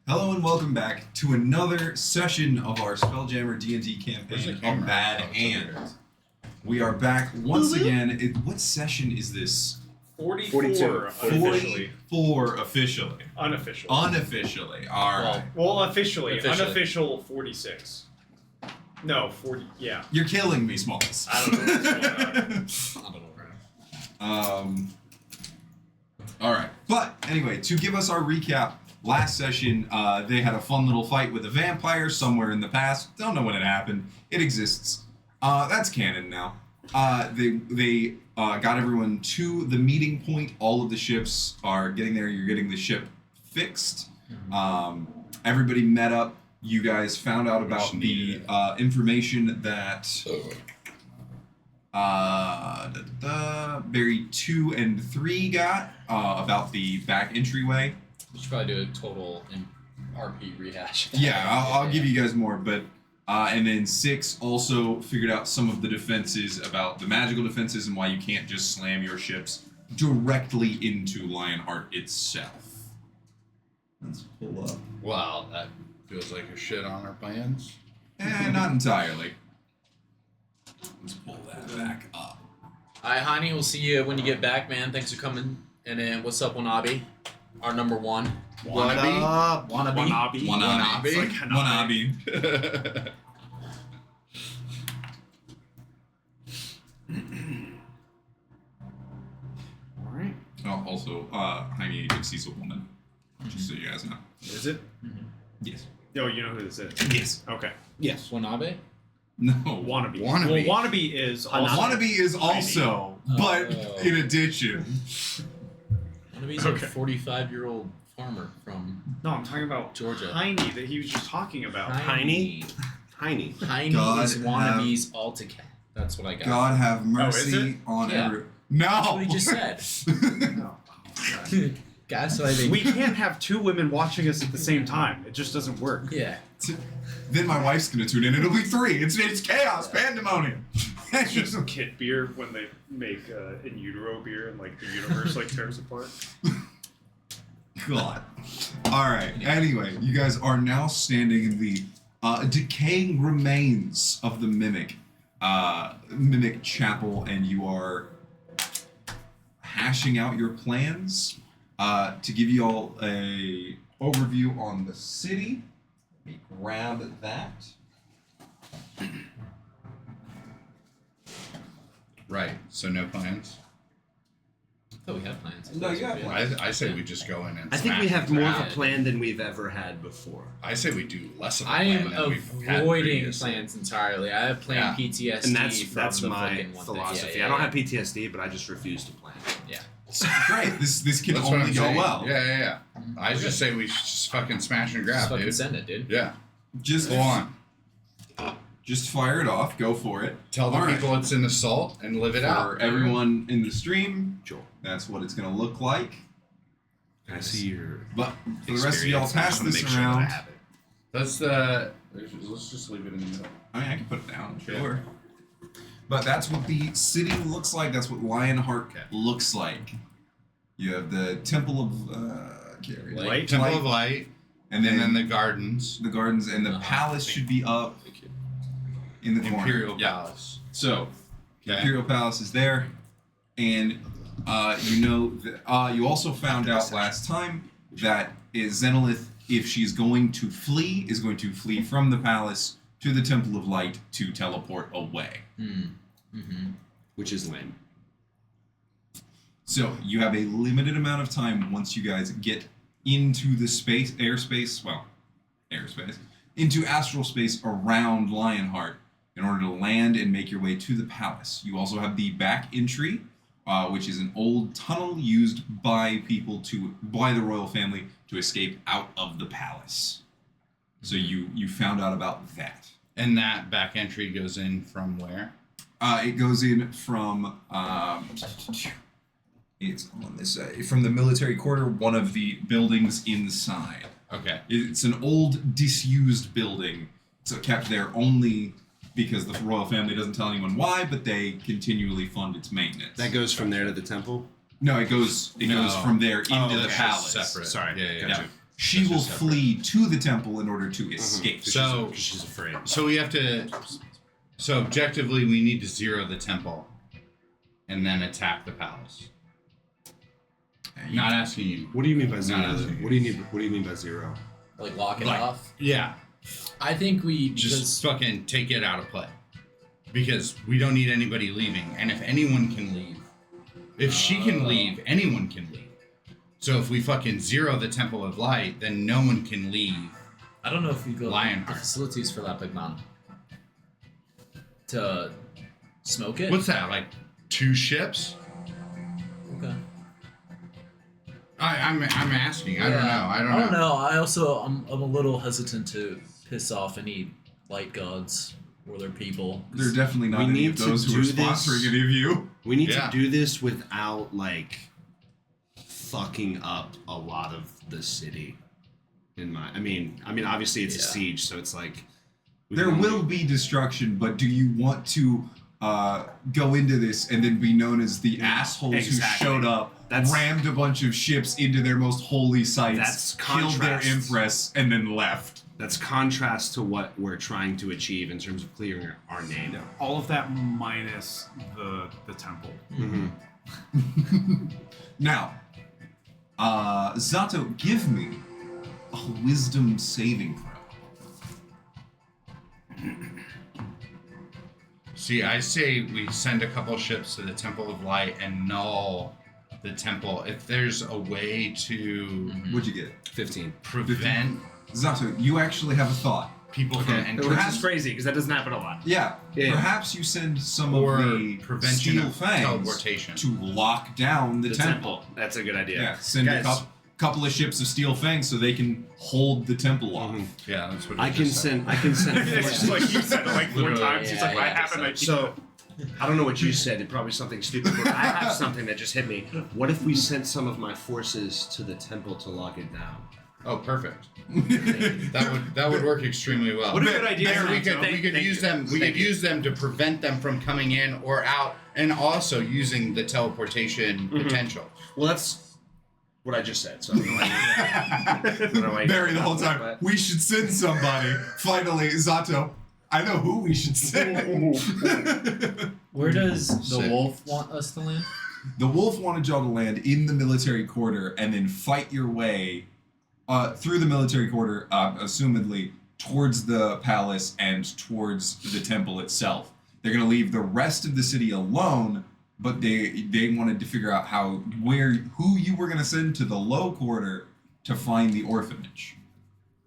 Hello and welcome back to another session of our Spelljammer D&D campaign of Bad Hand. We are back once again. What session is this? 44 officially. 44 officially. Unofficially. Unofficially. All right. Well, officially. Officially. Unofficial 46. No, 40. Yeah. You're killing me, Smalls. I don't know what's going on. I don't know. All right. But anyway, to give us our recap, last session, they had a fun little fight with a vampire somewhere in the past. Don't know when it happened. It exists. That's canon now. They got everyone to the meeting point. All of the ships are getting there. You're getting the ship fixed. Everybody met up. You guys found out about the information that Barry 2 and 3 got about the back entryway. We should probably do a total RP rehash. Yeah, I'll give you guys more, but and then 6 also figured out some of the defenses about the magical defenses and why you can't just slam your ships directly into Lionheart itself. Let's pull up. Wow, that feels like a shit on our plans. Not entirely. Let's pull that back up. Alright, Heine, we'll see you when you get back, man. Thanks for coming. And then, what's up, Wanabe? Our number one. Wannabe? Wanabe. Wanabe. It's like Hanabi. Wanabe. Alright. Oh, also, Jaime Agency's a woman. Just so you guys know. Is it? Yes. Oh, you know who this is? Yes. Okay. Yes. Wanabe? No. Wannabe. Wannabe. Well, Wannabe is also... Wannabe is also, but in addition. Wanabe's Okay. a 45-year-old farmer from No, I'm talking about Georgia. Heine that he was just talking about. Heine. Tiny. Heine God is Wanabe's Altica. That's what I got. God have is mercy it? on Yeah. every. No. That's what he just said. No. Gaslighting. We can't have two women watching us at the same time. It just doesn't work. Yeah. Then my wife's gonna tune in. It'll be 3. It's chaos, pandemonium. It's just kit beer when they make in utero beer and like the universe like tears apart. God. All right. Anyway, you guys are now standing in the decaying remains of the mimic chapel, and you are hashing out your plans. To give you all a overview on the city, let me grab that. Right, so no plans? I thought we had plans. No, you have plans. I say we just go in and I think we smash have and more of grab. a plan than we've ever had before. I say we do less of a I plan am than we've had avoiding previously. plans entirely. I have planned PTSD And that's from the my fucking one thing. philosophy. Yeah, I don't yeah, have PTSD, but I just refuse to plan. Yeah. Great. This can That's what only I'm go saying. well. Yeah. I just say we should just fucking smash and Just grab, fucking dude. send it, dude. Yeah, Just go on. Just fire it off. Go for it. Tell the All right. people it's an assault and live it For out. everyone in the stream, Joel, that's what it's going to look like. I see your But for the rest of y'all, experience. I pass just wanna this make sure that I around. have it. That's the. Let's just leave it in the middle. I mean, I can put it down, sure. But that's what the city looks like. That's what Lionheart looks like. You have the Temple of Light. Temple Light. of Light, and then the gardens, the gardens, and the palace should be up in the corner. Imperial Yeah. Palace. So, the Okay. Imperial Palace is there, and you know that, you also found out last time that Zenolith, if she's going to flee, is going to flee from the palace to the Temple of Light to teleport away. Which is lame. So you have a limited amount of time once you guys get into the airspace, into astral space around Lionheart in order to land and make your way to the palace. You also have the back entry, which is an old tunnel used by by the royal family to escape out of the palace. So you found out about that. And that back entry goes in from where? It goes in from it's on this side, from the military quarter, one of the buildings inside. Okay. It's an old, disused building. It's kept there only because the royal family doesn't tell anyone why, but they continually fund its maintenance. That goes from there to the temple? No, it goes from there into the that's palace. separate. Sorry. Yeah. Yeah. she That's will just separate. flee to the temple in order to escape. So- because she's afraid. So we have to. So objectively, we need to zero the temple, and then attack the palace. Not asking you. What do you mean by zero? No, no, What do you need? What do you mean by zero? Like lock it Like- off. Yeah, I think we just fucking take it out of play, because we don't need anybody leaving. And if anyone can leave, if she can leave, anyone can leave. So if we fucking zero the Temple of Light, then no one can leave. I don't know if we go Lionheart. the facilities for that big man to smoke it. What's that? Like 2 ships? Okay. I'm asking. I don't know. I don't know. I also I'm a little hesitant to piss off any light gods or their people. There are definitely not We any need of to those who are do this- sponsoring any of you. We need Yeah. to do this without like fucking up a lot of the city. I mean, obviously it's a Yeah. siege, so it's like There can will only- be destruction, but do you want to go into this and then be known as the assholes Exactly. who showed up, That's- rammed a bunch of ships into their most holy sites, That's killed their contrast. empress, and then left? That's contrast to what we're trying to achieve in terms of clearing our name. All of that minus the temple. Mm-hmm. Now, Zato, give me a wisdom saving throw. See, I say we send a couple ships to the Temple of Light and null the temple. If there's a way to What'd you get? 15. prevent Zato, you actually have a thought. people from entering, Which is crazy because that doesn't happen a lot. Yeah, Yeah. perhaps you send some or of the prevention steel of fangs teleportation. to lock down the, The temple. That's a good idea. Yeah, send a Guys, couple of ships of steel fangs so they can hold the temple off. Mhm. Yeah, that's what I can send. I can send. It's just like you said it like 4 Literally, times. He's like, yeah, I yeah, haven't. I So, I don't know what you said. It probably something stupid. But I have something that just hit me. What if we sent some of my forces to the temple to lock it down? Oh, perfect. That would work extremely well. What a good idea. And we Santo. could Thank use you. them. We Thank could you. use them to prevent them from coming in or out, and also using the teleportation potential. Well, that's what I just said. So I don't know why you- Barry the whole time. But- We should send somebody. Finally, Zato. I know who we should send. Where does the Sick. wolf want us to land? The wolf wanted y'all to land in the military quarter and then fight your way through the military quarter, assumedly, towards the palace and towards the temple itself. They're going to leave the rest of the city alone, but they wanted to figure out who you were going to send to the low quarter to find the orphanage.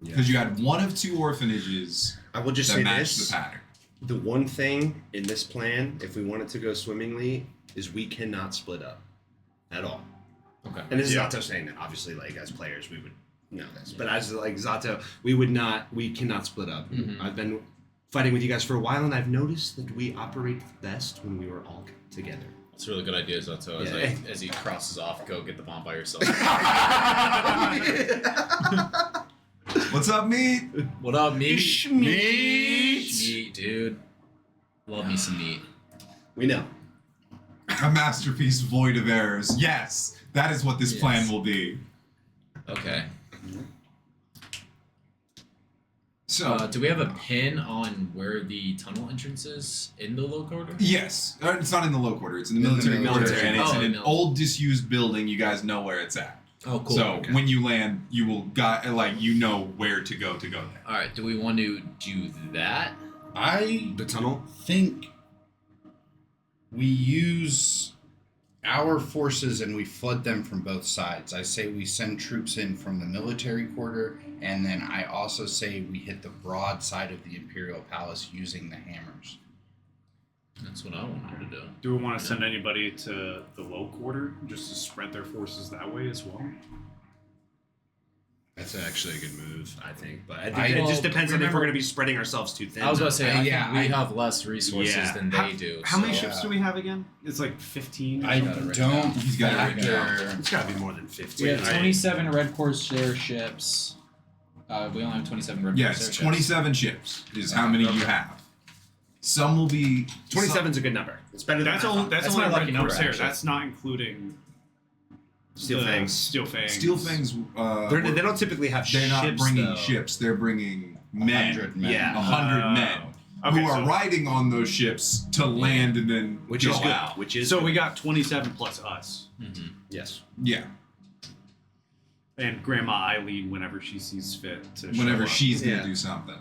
Because you had one of 2 orphanages I will just that say matched this. the pattern. The one thing in this plan, if we want it to go swimmingly, is we cannot split up at all. Okay. And this is Yeah. Zato saying that. Obviously, like as players, we would know this. But as like Zato, we cannot split up. Mhm. I've been fighting with you guys for a while, and I've noticed that we operate best when we were all together. That's a really good idea, Zato. Yeah. As he crosses off, go get the bomb by yourself. What's up, meat? What up, meat? Meat. Meat, dude. Love me some meat. We know. A masterpiece void of errors. Yes, that is what this Yes. plan will be. Okay. So, Do we have a pin on where the tunnel entrance is in the low quarter? yes, it's not in the low quarter. It's in the In the military quarter, military. and it's Oh, in an mil- old disused building. You guys know where it's at. Oh, cool. So Okay. when you land, you will you know where to go there. All right. Do we want to do that? I The tunnel. think we use our forces and we flood them from both sides. I say we send troops in from the military quarter, and then I also say we hit the broad side of the Imperial Palace using the hammers. That's what I wanted to do. Do we want to send anybody to the low quarter just to spread their forces that way as well? That's actually a good move, I think. But I- it well, just depends on if remember- we're going to be spreading ourselves too thin. I was about to say, I yeah, think we I- have less resources Yeah. than they do. How many so- ships do we have again? It's like 15. Or I something? right don't now. He's got it right factor. It's got to be more than 15. We have right? 27 Red Corsair ships. We only have 27 Red Yes, Corsair ships. 27 ships is how many you have. Some will be 27 is a good number. It's better than That's I only thought. that's That's only my lucky Red number, Corsair. actually. That's not including Steel Fangs. Steel Fangs. Steel Fangs. They don't typically have They're ships. not bringing though. ships. They're bringing men. 100 men. Yeah. 100 men Okay, who are so- riding on those ships to land and then Which go is good. out. Which is So good. we got 27 plus us. Mm-hmm. yes. Yeah. And Grandma Eileen whenever she sees fit to Whenever show up. she's gonna Yeah. do something.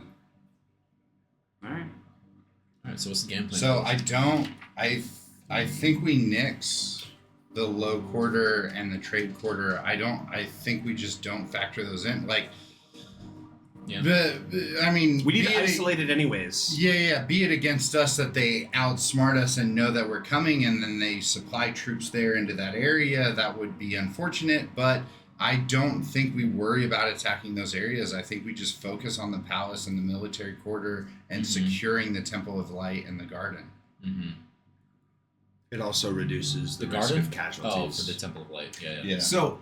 All right. All right, so what's the game plan? So I think we nix the low quarter and the trade quarter. I think we just don't factor those in. Like, Yeah. I mean, We need be to it- isolate it anyways. Yeah. Be it against us that they outsmart us and know that we're coming, and then they supply troops there into that area. That would be unfortunate, but I don't think we worry about attacking those areas. I think we just focus on the palace and the military quarter and securing the Temple of Light and the garden. Mm-hmm. It also reduces the, The risk garden? of casualties. Oh, for the Temple of Light. Yeah. Yeah. So,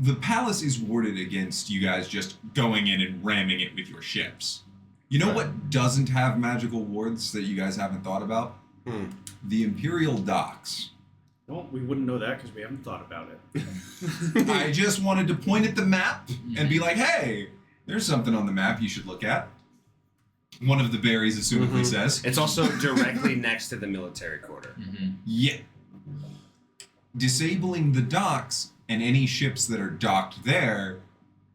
the palace is warded against you guys just going in and ramming it with your ships. You know Right. what doesn't have magical wards that you guys haven't thought about? The Imperial Docks. Well, we wouldn't know that because we haven't thought about it. I just wanted to point at the map and be like, hey, there's something on the map you should look at. One of the berries assumedly says. It's also directly next to the military quarter. Mm-hmm. Yeah. Disabling the docks and any ships that are docked there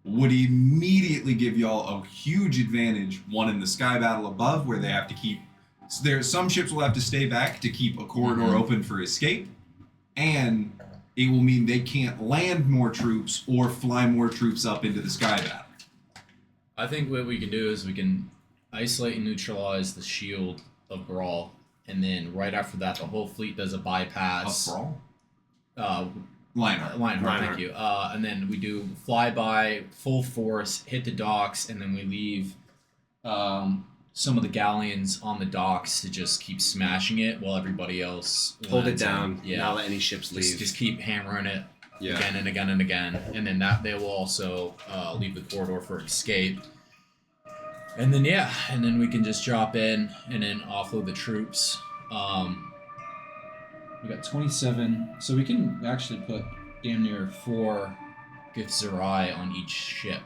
would immediately give y'all a huge advantage. One in the sky battle above, where they have to keep. Some ships will have to stay back to keep a corridor open for escape, and it will mean they can't land more troops or fly more troops up into the sky battle. I think what we can do is we can isolate and neutralize the shield of Brawl, and then right after that, the whole fleet does a bypass. Brawl? Lionheart, Lionheart. thank you. And then we do flyby, full force, hit the docks, and then we leave some of the galleons on the docks to just keep smashing it while everybody else Hold it lands in. down. Yeah, Not let any ships leave. just keep hammering it Yeah. again and again and again, and then that they will also leave the corridor for escape. And then we can just drop in and then offload the troops. We got 27, so we can actually put damn near 4 Githzerai on each ship,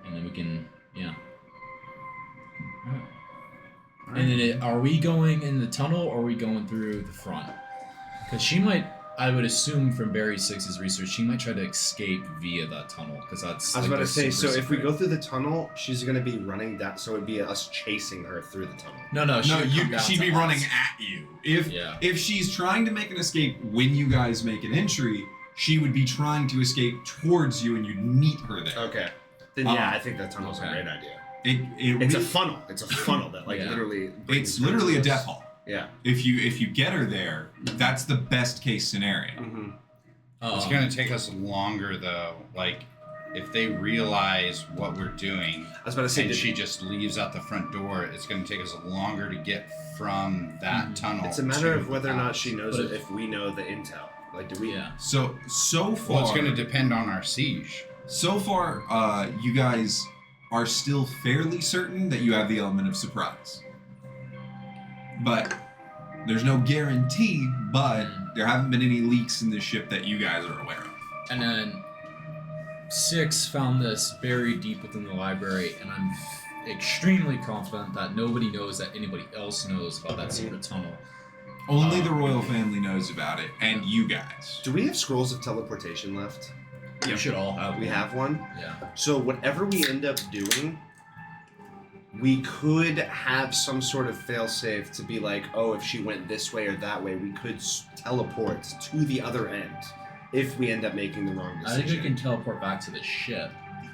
and then we can And then are we going in the tunnel or are we going through the front? Because she might, I would assume from Barry 6's research, she might try to escape via that tunnel. Because that's. I was like, about to a say, so super if we secret. go through the tunnel, she's going to be running down, so it'd be us chasing her through the tunnel. No, she No, would come down she'd to be us. running at you. If she's trying to make an escape when you guys make an entry, she would be trying to escape towards you, and you'd meet her there. Okay. Then I think that tunnel's a great idea. It's a funnel. It's a funnel that Yeah. literally. It's brings her literally to a us. death hall. Yeah. If you get her there, that's the best case scenario. Mm-hmm. It's going to take us longer, though. Like, if they realize what we're doing I was about to say, and she just leaves out the front door, it's going to take us longer to get from that tunnel. it's a matter to of whether the or not palace. she knows But it, if we know the intel. Like, do we? Yeah. So far, Well, it's going to depend on our siege. so far, you guys are still fairly certain that you have the element of surprise. But there's no guarantee, but there haven't been any leaks in this ship that you guys are aware of. And then 6 found this buried deep within the library, and I'm extremely confident that nobody knows that anybody else knows about that secret tunnel. Only the royal family knows about it, and you guys. Do we have scrolls of teleportation left? We should all have We one. have one. Yeah. So whatever we end up doing, we could have some sort of failsafe to be like, oh, if she went this way or that way, we could teleport to the other end if we end up making the wrong I decision. think we can teleport back to the ship.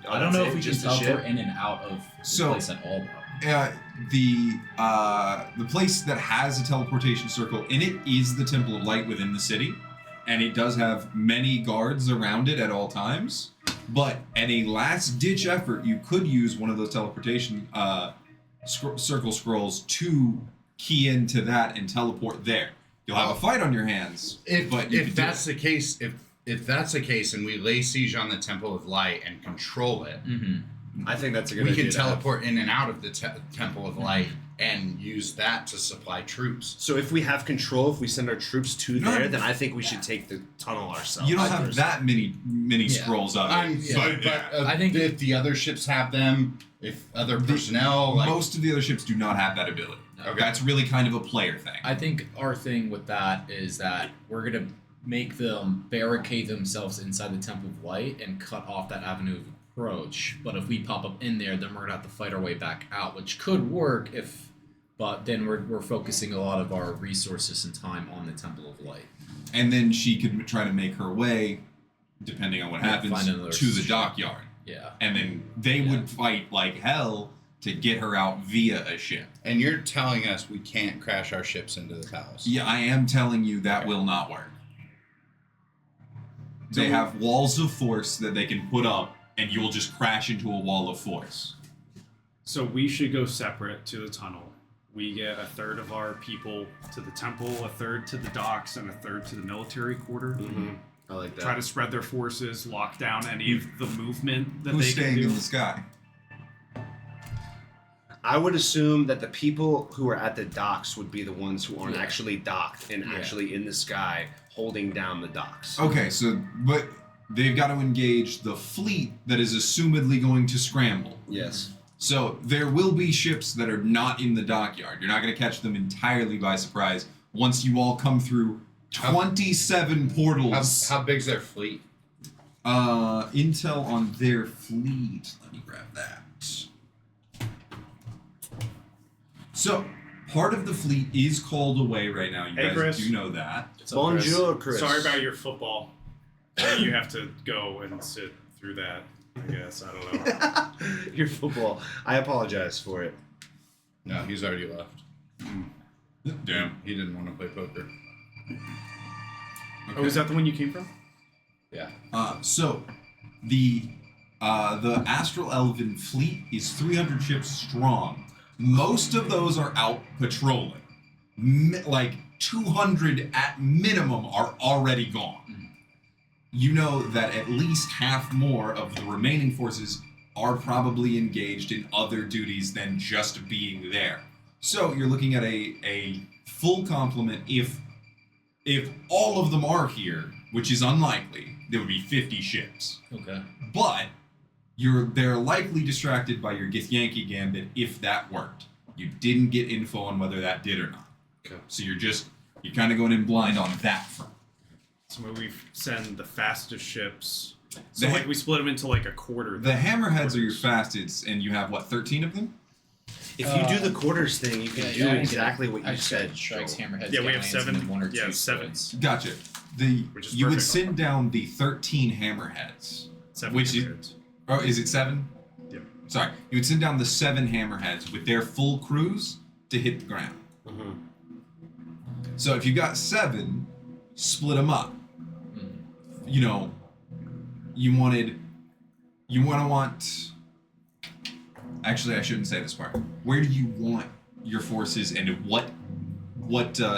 Oh, I don't that's know it? if we can Just the teleport ship? in and out of the So- place at all, though. The place that has a teleportation circle in it is the Temple of Light within the city, and it does have many guards around it at all times. But at a last-ditch effort, you could use one of those teleportation circle scrolls to key into that and teleport there. You'll have a fight on your hands, but you If could that's do it. the case, if that's the case, and we lay siege on the Temple of Light and control it, Mm-hmm. I think that's a good we idea. can to have. teleport in and out of the Temple of Light and use that to supply troops. So if we have control, if we send our troops to No. there, then I think we should take the tunnel ourselves. You don't have that many Yeah. scrolls of it. But I think- if the other ships have them, if other personnel, Most of the other ships do not have that ability. Okay. That's really kind of a player thing. I think our thing with that is that we're gonna make them barricade themselves inside the Temple of Light and cut off that avenue of approach. But if we pop up in there, then we're gonna have to fight our way back out, which could work but then we're focusing a lot of our resources and time on the Temple of Light. And then she could try to make her way, depending on what Yeah, happens, find another to the ship. dockyard. Yeah. And then they would fight like hell to get her out via a ship. and you're telling us we can't crash our ships into the palace. Yeah, I am telling you that will not work. So They we- have walls of force that they can put up, and you'll just crash into a wall of force. So we should go separate to the tunnel. We get a third of our people to the temple, a third to the docks, and a third to the military quarter. Mm-hmm. I like that. Try to spread their forces, lock down any of the movement that Who's they staying can do. in the sky? I would assume that the people who are at the docks would be the ones who aren't Yeah. actually docked and Yeah. actually in the sky holding down the docks. Okay, so but they've got to engage the fleet that is assumedly going to scramble. Yes. So there will be ships that are not in the dockyard. You're not going to catch them entirely by surprise once you all come through 27 portals. How big's their fleet? Intel on their fleet. Let me grab that. So, part of the fleet is called away right now. You Hey, guys Chris. do know that. What's up, Chris? Bonjour, Chris. Sorry about your football. You have to go and sit through that, I guess. I don't know. your football. I apologize for it. No, he's already left. Damn. He didn't want to play poker. Oh, is that the one you came from? Yeah. So, the Astral Elven fleet is 300 ships strong. Most of those are out patrolling. Like 200 at minimum are already gone. You know that at least half more of the remaining forces are probably engaged in other duties than just being there. So you're looking at a full complement. If all of them are here, which is unlikely, there would be 50 ships. Okay. But they're likely distracted by your Githyanki Gambit if that worked. You didn't get info on whether that did or not. Okay. So you're kind of going in blind on that front. So we send the fastest ships. So The- like we split them into like a quarter. The Hammerheads are your fastest, and you have, 13 of them? If you do the quarters thing, you can Yeah, do yeah, I exactly what I you said. Strikes, Joel. hammerheads, Yeah, we have galleons, seven- and then one or yeah, two seven. squids. Gotcha. Which is You would perfect. send down the 13 Hammerheads. Seven which is- hammerheads. Oh, is it 7? Yep. Sorry. You would send down the 7 Hammerheads with their full crews to hit the ground. Mhm. So if you got 7, split them up. Mhm. You know, you want actually I shouldn't say this part. Where do you want your forces, and what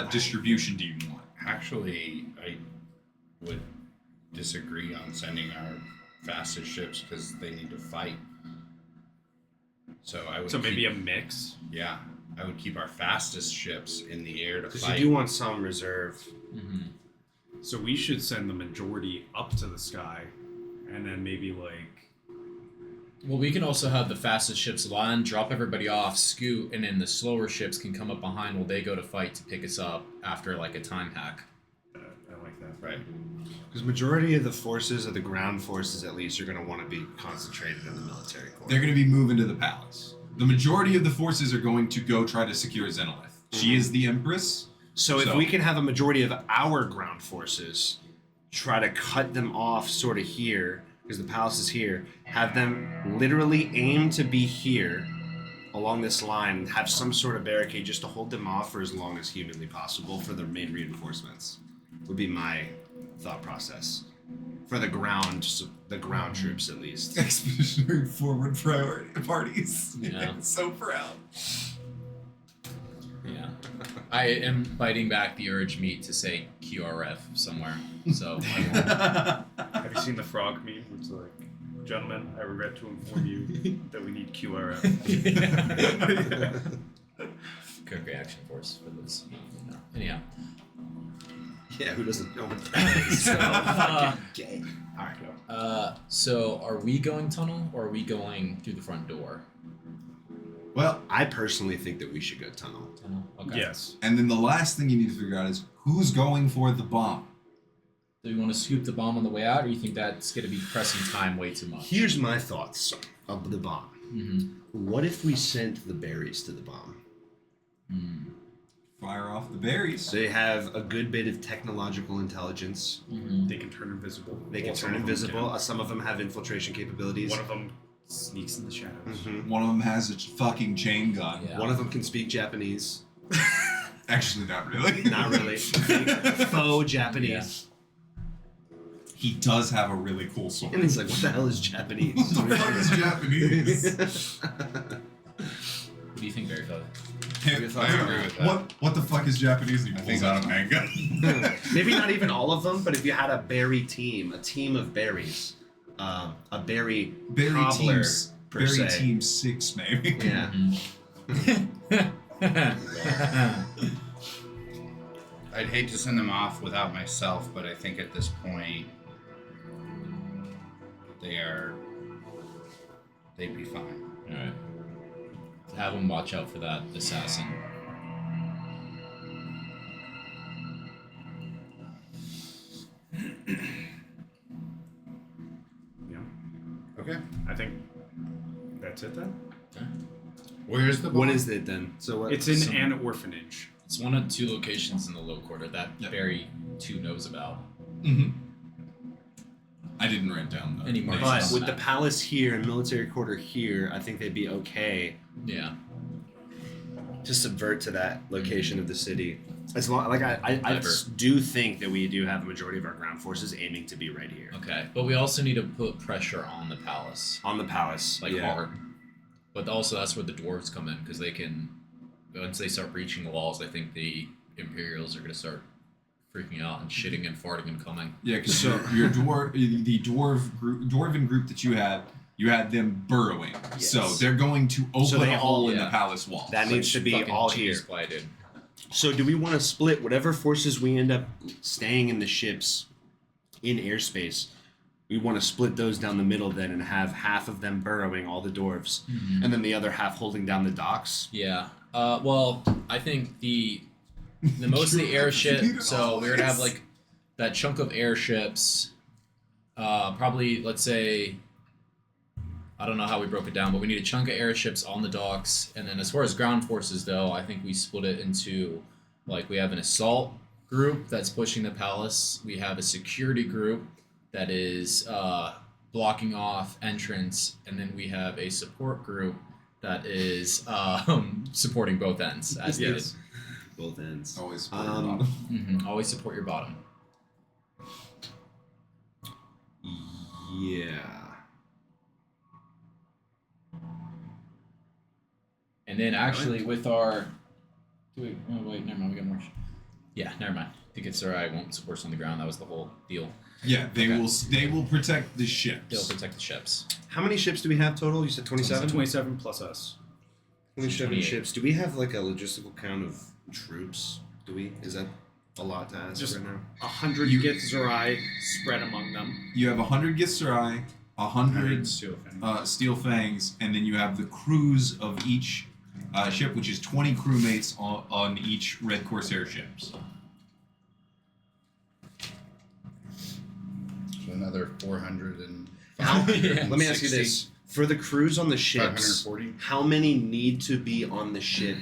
distribution do you want? Actually, I would disagree on sending our fastest ships because they need to fight. So I would. So maybe keep, a mix. yeah, I would keep our fastest ships in the air to Because fight. you do want some reserve. Mhm. So we should send the majority up to the sky, and then maybe like Well, we can also have the fastest ships land, drop everybody off, scoot, and then the slower ships can come up behind while they go to fight to pick us up after like a time hack. I like that. Right. Because majority of the forces, or the ground forces at least, are going to want to be concentrated in the military corps. They're going to be moving to the palace. The majority of the forces are going to go try to secure Zenolith. She is the Empress. So if So- we can have a majority of our ground forces try to cut them off sort of here, because the palace is here, have them literally aim to be here along this line and have some sort of barricade just to hold them off for as long as humanly possible for the main reinforcements, would be my thought process. For the ground troops at least. Expeditionary forward priority parties. Yeah. So proud. Yeah. I am biting back the urge meat to say QRF somewhere. So I won't. Have you seen the frog meme? It's like, gentlemen, I regret to inform you that we need QRF. quick reaction force for this. No. Anyhow. Yeah, who doesn't know what that is? So fucking gay. All right. So are we going tunnel or are we going through the front door? Well, I personally think that we should go tunnel. Tunnel. Okay. Yes. and then the last thing you need to figure out is who's going for the bomb. Do you want to scoop the bomb on the way out, or you think that's going to be pressing time way too much? Here's my thoughts of the bomb. Mm-hmm. What if we sent the berries to the bomb? Fire off the berries. They have a good bit of technological intelligence. Mm-hmm. They can turn invisible. They can Well, some turn of them invisible. can. Some of them have infiltration capabilities. One of them sneaks in the shadows. Mhm. One of them has a fucking chain gun. Yeah. One of them can speak Japanese. Actually, not really. Not really. Faux Japanese. He does have a really cool sword. And he's like, what the hell is Japanese? What the fuck is Japanese? What do you think, Barry Feather? I agree with that. What the fuck is Japanese? He I pulls think out a that's manga. Maybe not even all of them, but if you had a berry team, a team of berries, a berry Berry cobbler, teams. per Berry se. team 6, maybe. Yeah. I'd hate to send them off without myself, but I think at this point they'd be fine. Alright. Have him watch out for that assassin. Yeah. Okay. I think that's it then. Where's the What bomb? is it then? So what? It's in So- an orphanage. It's one of 2 locations in the low quarter that Yep. Barry 2 knows about. Mm-hmm. I didn't write down the Any more names. But Nice. with the palace here and military quarter here, I think they'd be okay Yeah. to subvert to that location of the city. As long, like I Whatever. do think that we do have a majority of our ground forces aiming to be right here Okay. But we also need to put pressure on the palace. on the palace. Like yeah. hard. But also that's where the dwarves come in because they can, once they start breaching the walls, I think the Imperials are going to start freaking out and shitting and farting and coming. Yeah, because your dwarven group that you had them burrowing. Yes. So they're going to open So they a hole all- in the yeah. palace wall. That needs to be Fucking all genius here. play, dude. So do we want to split whatever forces we end up staying in the ships in airspace? We want to split those down the middle then and have half of them burrowing all the dwarves and then the other half holding down the docks. Yeah. Well, I think the most of the airship. So we're gonna have like that chunk of airships. Probably let's say. I don't know how we broke it down, but we need a chunk of airships on the docks, and then as far as ground forces though, I think we split it into like we have an assault group that's pushing the palace. We have a security group that is blocking off entrance, and then we have a support group that is supporting both ends as needed. Yes. Both ends. Always. Always support your bottom. Yeah. And then actually with our, oh wait, never mind. We got more. Yeah, never mind. Tiketsurai won't support us on the ground. That was the whole deal. Yeah, they Okay. will. They will protect the They'll ships. protect the ships. How many ships do we have total? You said 27? 27 plus us. 27 28. ships. Do we have like a logistical count of troops? Do we? Is that a lot to ask Just- right now? 100 You- get Zerai spread among them. You have 100 Githzerai, 100 Steel Fang. Steel Fangs, and then you have the crews of each ship, which is 20 crewmates on each Red Corsair ships. So another 400 and How, 560, let me ask you this. For the crews on the ships, 540. how many need to be on the ship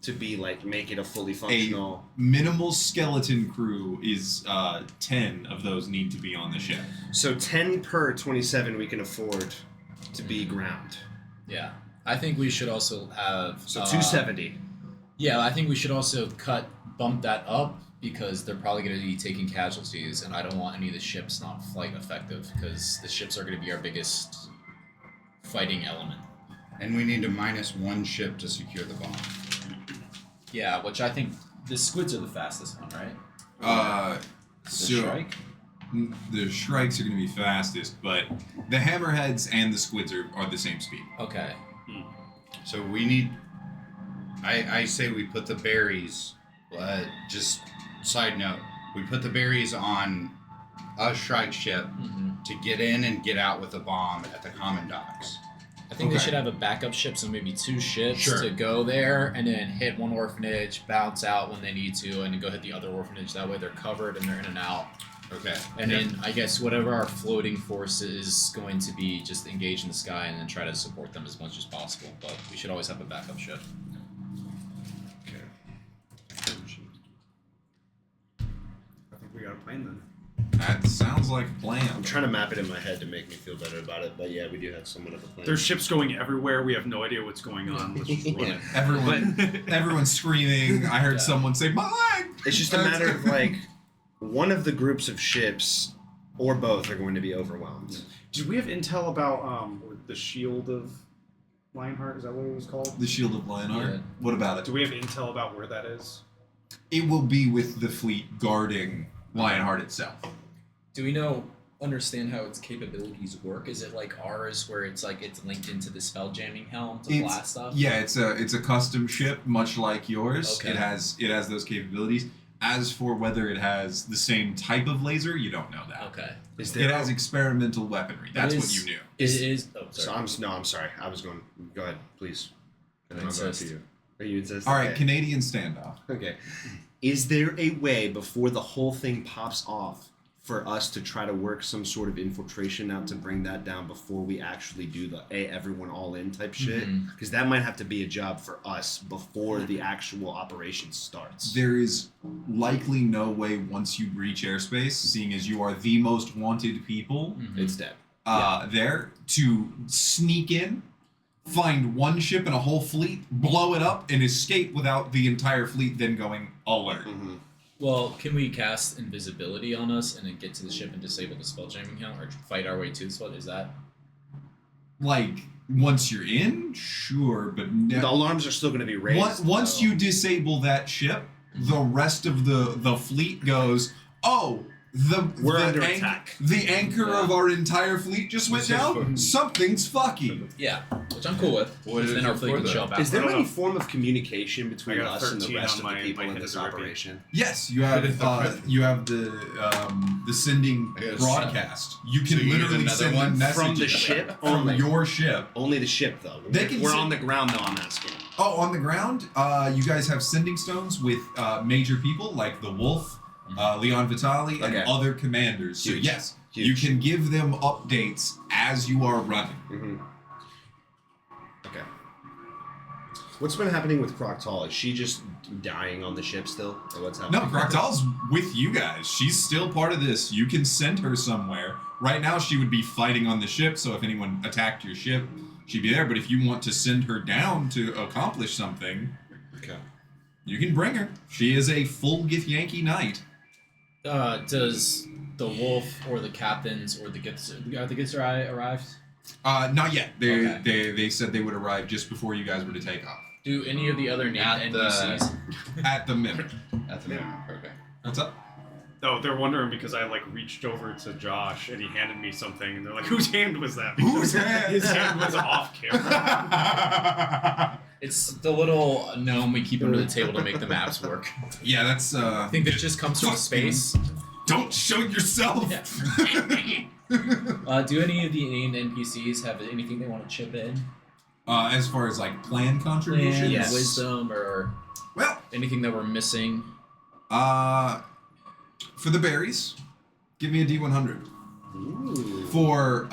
to be like make it a fully functional? Minimal skeleton crew is 10 of those need to be on the ship. So 10 per 27 we can afford to be ground. Yeah. I think we should also have. So 270. Yeah, I think we should also bump that up because they're probably going to be taking casualties, and I don't want any of the ships not flight effective because the ships are going to be our biggest fighting element. And we need to minus 1 ship to secure the bomb. Yeah, which I think the squids are the fastest one, right? The So Shrike? the Shrikes are going to be fastest, but the Hammerheads and the Squids are the same speed. Okay. So we need I say we put the berries. Just side note, we put the berries on a strike ship to get in and get out with a bomb at the common docks. I think they Okay. should have a backup ship, so maybe 2 ships Sure. to go there and then hit one orphanage, bounce out when they need to, and then go hit the other orphanage. That way they're covered and they're in and out. Okay. And then I guess whatever our floating force is going to be, just engage in the sky and then try to support them as much as possible. But we should always have a backup ship. I think we got a plan then. That sounds like a plan. I'm trying to map it in my head to make me feel better about it, but yeah, we do have somewhat of a plan. There's ships going everywhere. We have no idea what's going on. Let's just run it. Everyone's screaming. I heard someone say, "My leg!" It's just a matter of like one of the groups of ships or both are going to be overwhelmed. Did we have intel about the shield of Lionheart? Is that what it was called? The Shield of Lionheart. Yeah. What about it? Do we have intel about where that is? It will be with the fleet guarding Lionheart itself. Do we understand how its capabilities work? Is it like ours, where it's linked into the spell jamming helm to It's- blast stuff? Yeah, it's a custom ship, much like yours. Okay. It has those capabilities. As for whether it has the same type of laser, you don't know that. Okay. Is It there? has experimental weaponry. That's what is- you knew. It is. Oh, So sorry. I'm sorry. I was going. Go ahead, please. And then I I'll go insist. to you. Are you insist? All right, Okay. Canadian standoff. Okay. Is there a way before the whole thing pops off for us to try to work some sort of infiltration out to bring that down before we actually do the everyone all in type shit? Mhm. Because that might have to be a job for us before the actual operation starts. There is likely no way once you breach airspace, seeing as you are the most wanted people Mhm. It's dead. there, to sneak in, find one ship and a whole fleet, blow it up, and escape without the entire fleet then going alert. Mm-hmm. Well, can we cast invisibility on us and then get to the ship and disable the spell jamming helm, or fight our way to the spell? Is that? Like, once you're in, sure, but The alarms are still going to be raised. once though. you disable that ship, the rest of the fleet goes, oh, We're the under attack. The anchor of our entire fleet just went down. Something's fucky. Yeah, which I'm cool with. What is then our it fleet for can then? jump out. Is there I don't any know. form of communication between I got us and the 13 rest on of the my- people my in this hit the operation? Yes, you have you have the sending I got a broadcast. You can So you need literally another send one them messages from the ship from only? your ship. Only the ship, though. They can We're send- on the ground, though. I'm asking. Oh, on the ground, you guys have sending stones with major people like the Wolf, Leon Vitali, and Okay. other commanders. So Huge. yes, Huge. you can give them updates as you are running. Mm-hmm. Okay. What's been happening with Croctall? Is she just dying on the ship still, or what's No, happening? Croctal's with you guys. She's still part of this. You can send her somewhere. Right now, she would be fighting on the ship, so if anyone attacked your ship, she'd be there. But if you want to send her down to accomplish something, Okay. you can bring her. She is a full Githyanki knight. Does the wolf or the captains or the Githzer arrived? Not yet. Okay. They said they would arrive just before you guys were to take off. Do any of the other named At the- NPCs? At the minute. At the moment. Okay. What's up? No, they're wondering because I reached over to Josh and he handed me something and they're like, "Whose hand was that?" Whose Because hand? His hand was off camera. It's the little gnome we keep under the table to make the maps work. Yeah, that's. I think this just comes from Fuck space. Don't show yourself. Yeah. Do any of the named NPCs have anything they want to chip in? As far as like plan contributions. Land, Yes. wisdom, or Well, anything that we're missing? for the berries, give me a D100. Ooh. For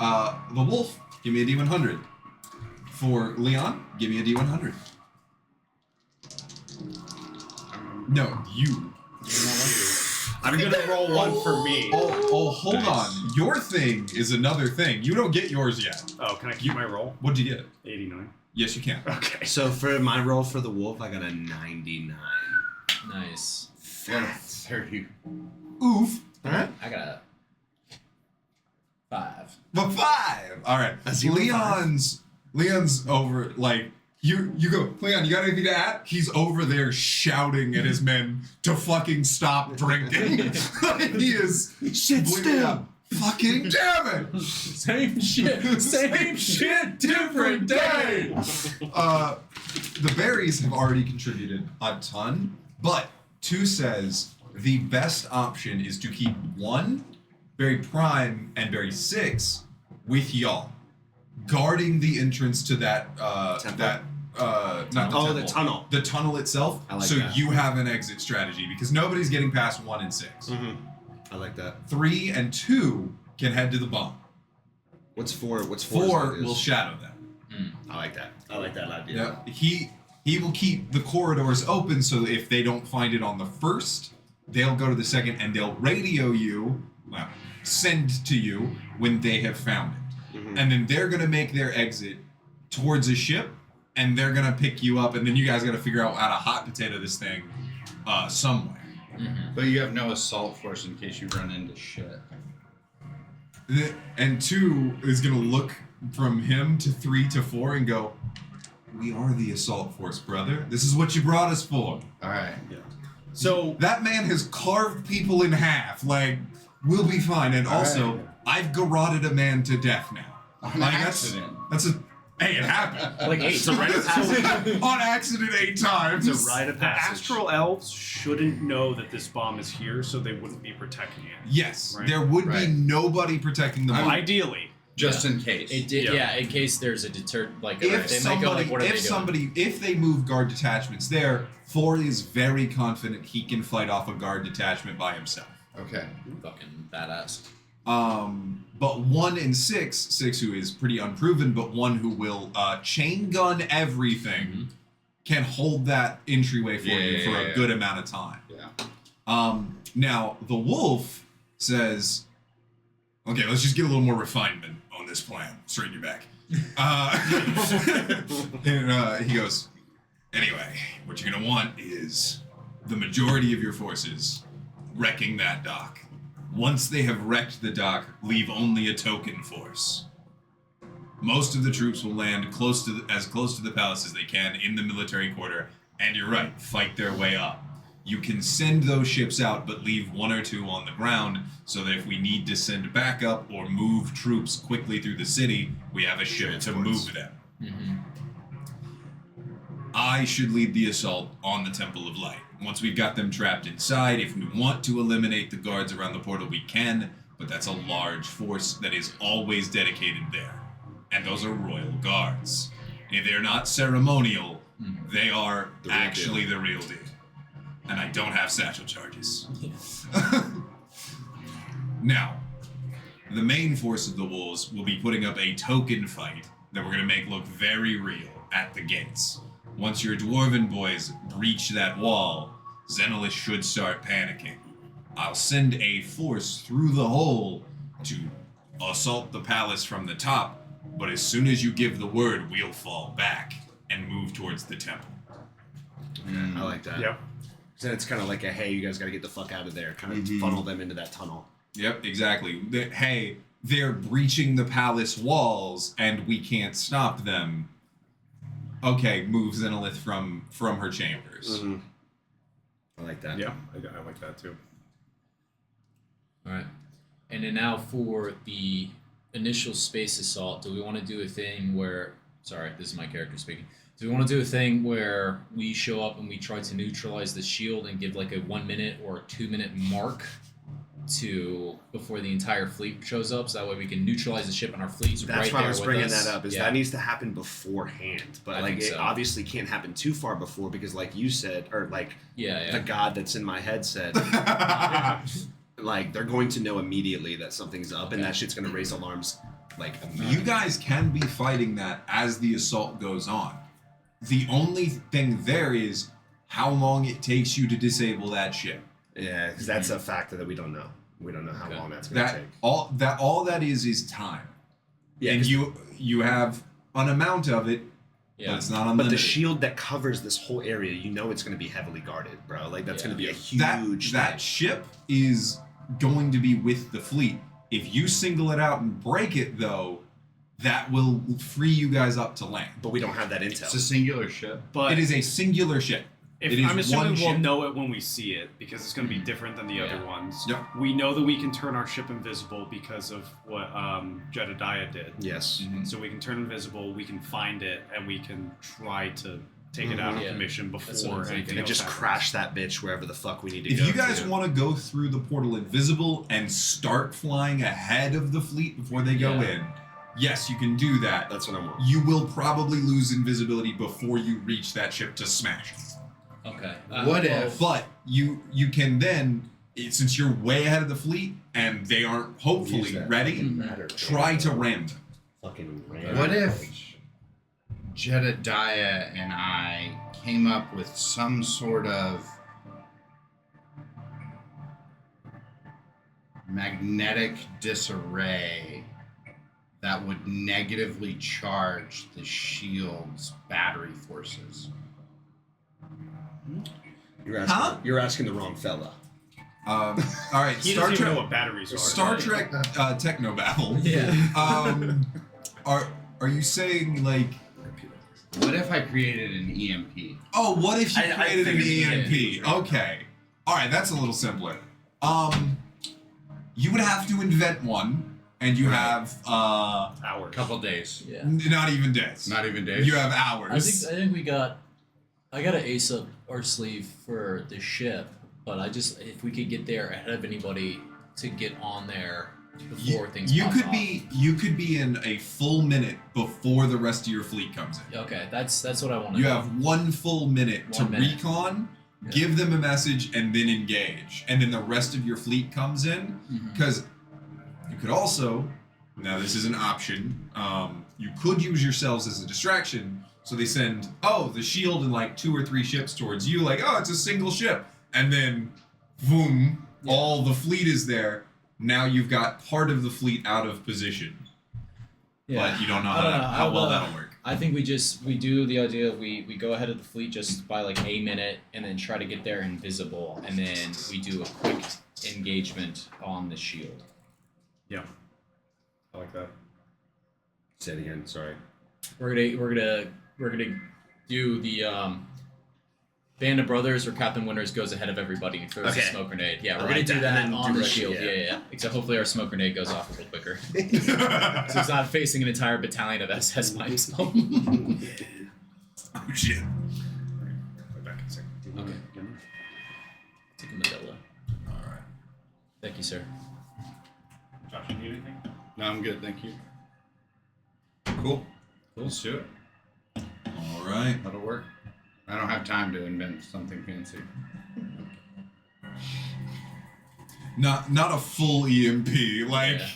the wolf, give me a D100. For Leon, give me a D100. No, you. I'm gonna roll one for me. Oh, hold Nice. on. Your thing is another thing. You don't get yours yet. Oh, can I keep my roll? What'd you get? 89. Yes, you can. Okay. So for my roll for the wolf, I got a 99. Nice. What a 30. Oof. Huh? I got a 5. But 5. All right. A 0, Leon's over like you go, Leon, you got anything to add? He's over there shouting at his men to fucking stop drinking. He is Shit bleeding still. out. Fucking damn it! Same shit. Same shit. Different day. the berries have already contributed a ton, but 2 says the best option is to keep 1, Berry Prime, and Berry 6 with y'all, guarding the entrance to that Temple? not the Oh, temple, the tunnel. the tunnel itself. I like so that. you have an exit strategy because nobody's getting past 1 and 6. I like that. 3 and 2 can head to the bomb. What's 4? 4 will shadow them. I like that. I like that idea. Yeah, he will keep the corridors open so if they don't find it on the first, they'll go to the second and they'll radio you, well, send to you when they have found it. And then they're gonna make their exit towards a ship and they're gonna pick you up and then you guys gotta figure out how to hot potato this thing somewhere. But you have no assault force in case you run into shit. And 2 is gonna look from him to 3 to 4 and go, we are the assault force, brother. This is what you brought us for. All right. So That man has carved people in half. Like, we'll be fine. And also, right. I've garroted a man to death now. On Like, accident. That's a. Hey, it happened. Like 8. it's a rite of passage. On accident 8 times. It's a rite of The passage. astral elves shouldn't know that this bomb is here, so they wouldn't be protecting it. Yes, Right. there would be Right. nobody protecting the bomb. Ideally. Just in case. It did, Yeah. yeah. In case there's a deter, like If they might go like, what are if they move guard detachments there, 4 is very confident he can fight off a guard detachment by himself. Okay. they doing? Fucking badass. But 1 and 6 who is pretty unproven, but 1 who will chain gun everything, can hold that entryway for you for a good amount of time. Yeah. Now the wolf says, "Okay, let's just get a little more refinement on this plan. Straighten your back." And he goes, "Anyway, what you're gonna want is the majority of your forces wrecking that dock. Once they have wrecked the dock, leave only a token force. Most of the troops will land as close to the palace as they can in the military quarter, and you're right, fight their way up. You can send those ships out, but leave 1 or 2 on the ground so that if we need to send backup or move troops quickly through the city, we have a ship to move them. I should lead the assault on the Temple of Light. Once we've got them trapped inside, if we want to eliminate the guards around the portal, we can, but that's a large force that is always dedicated there. And those are royal guards. If they're not ceremonial, they are actually the real deal. And I don't have satchel charges. Now, the main force of the wolves will be putting up a token fight that we're going to make look very real at the gates. Once your dwarven boys breach that wall, Xenolis should start panicking. I'll send a force through the hole to assault the palace from the top, but as soon as you give the word, we'll fall back and move towards the temple." I like that. Yep. Then it's kind of like a, hey, you guys got to get the fuck out of there. Kind of funnel them into that tunnel. Yep, exactly. Hey, they're breaching the palace walls and we can't stop them. Okay, move Xenolith from her chambers. I like that. Yeah, I like that too. All right. And then now for the initial space assault, do we want to do a thing where... Sorry, this is my character speaking. Do we want to do a thing where we show up and we try to neutralize the shield and give like a 1 minute or a 2 minute mark to before the entire fleet shows up, so that way we can neutralize the ship and our fleet's That's right why there I was with bringing us. that up. Is Yeah. that needs to happen beforehand, but I like think it so. obviously can't happen too far before because, like you said, or like Yeah, the yeah. god that's in my head said, like they're going to know immediately that something's up, and Okay. that shit's gonna raise alarms like You immediately. guys can be fighting that as the assault goes on. The only thing there is how long it takes you to disable that ship. Yeah, because that's a factor that we don't know. We don't know how Okay. long that's gonna take. All that is time. Yeah, And 'cause- you have an amount of it, but Yeah. it's not but unlimited. the shield that covers this whole area, you know, it's gonna be heavily guarded, bro. Like that's Yeah. gonna be a that huge. that thing. ship is going to be with the fleet. If you single it out and break it, though, that will free you guys up to land. But we don't have that intel. It's a singular ship. But It is a singular ship. if it is I'm assuming one we'll ship. know it when we see it because it's going to be different than the Yeah. other ones. Yeah. We know that we can turn our ship invisible because of what Jedediah did. Yes. Mhm. So we can turn invisible, we can find it, and we can try to take it out of Yeah. commission That's what before I'm thinking. anything And else just happens. crash that bitch wherever the fuck we need to If go. you guys to. want to go through the portal invisible and start flying ahead of the fleet before they go Yeah. in, yes, you can do that. That's what I want. You will probably lose invisibility before you reach that ship to smash it. Okay. What if- But you can then, since you're way ahead of the fleet and they aren't Use hopefully that ready, fucking matter. try to ram them. Fucking ram. What if Jedediah and I came up with some sort of magnetic disarray that would negatively charge the shield's battery forces? You're asking the wrong fella. All right, He Star doesn't even know Trek. what batteries are. Star Trek Technobabble. Yeah. Are you saying like, What if I created an EMP? oh, what if you I created an figured the EMP? Okay, all right, that's a little simpler. You would have to invent one, and you have hours. Couple days. Yeah. not even days. Not even days. You have I hours. think I got an ace up our sleeve for the ship, but if we could get there ahead of anybody to get on there before things you pop could off. you could be in a full minute before the rest of your fleet comes in. Okay, that's what I want to You do. have 1 full minute 1 to minute. recon, Yeah. give them a message, and then engage. And then the rest of your fleet comes in. Mhm. Because you could also, now this is an option, you could use yourselves as a distraction. So they send, the shield and like 2 or 3 ships towards you, like, it's a single ship. And then, boom, Yeah. all the fleet is there. Now you've got part of the fleet out of position. Yeah. But you don't know I don't know. how well I'll, that'll work. I think we do the idea of we go ahead of the fleet just by like a minute and then try to get there invisible and then we do a quick engagement on the shield. Yeah. I like that. Say it again. Sorry. We're gonna do the Band of Brothers or Captain Winters goes ahead of everybody and throws Okay. a smoke grenade. Yeah, we're I gonna like do that, that and then on the direct- shield. yeah. Yeah. Except hopefully our smoke grenade goes off a little quicker. So it's not facing an entire battalion of SS pipes. Oh shit. Right back in a second. Okay. Take a Medela. Alright. Thank you, sir. Josh, you need anything? No, I'm good, thank you. Cool. Let's do it. Alright. That'll work. I don't have time to invent something fancy. Not a full EMP. Like Yeah.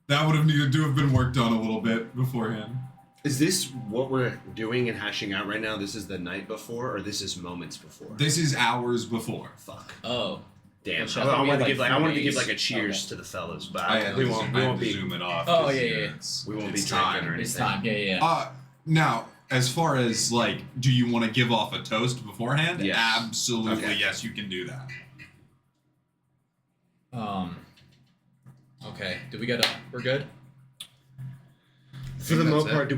that would have needed to have been worked on a little bit beforehand. Is this what we're doing and hashing out right now? This is the night before, or this is moments before? This is hours before. Fuck. Oh. Damn. Which I I thought we wanted to had, give like, I wanted to 4 give days. like a cheers Okay. to the fellas, but I had we to won't. zoom- We I had won't to be. zoom it off. Oh, 'cause, yeah, yeah. It's, We won't be it's drinking time. or anything. It's time. Yeah. Now, as far as like, do you want to give off a toast beforehand? Yes. Absolutely, Okay. yes, you can do that. Okay. We're good? For the That's most it. part, do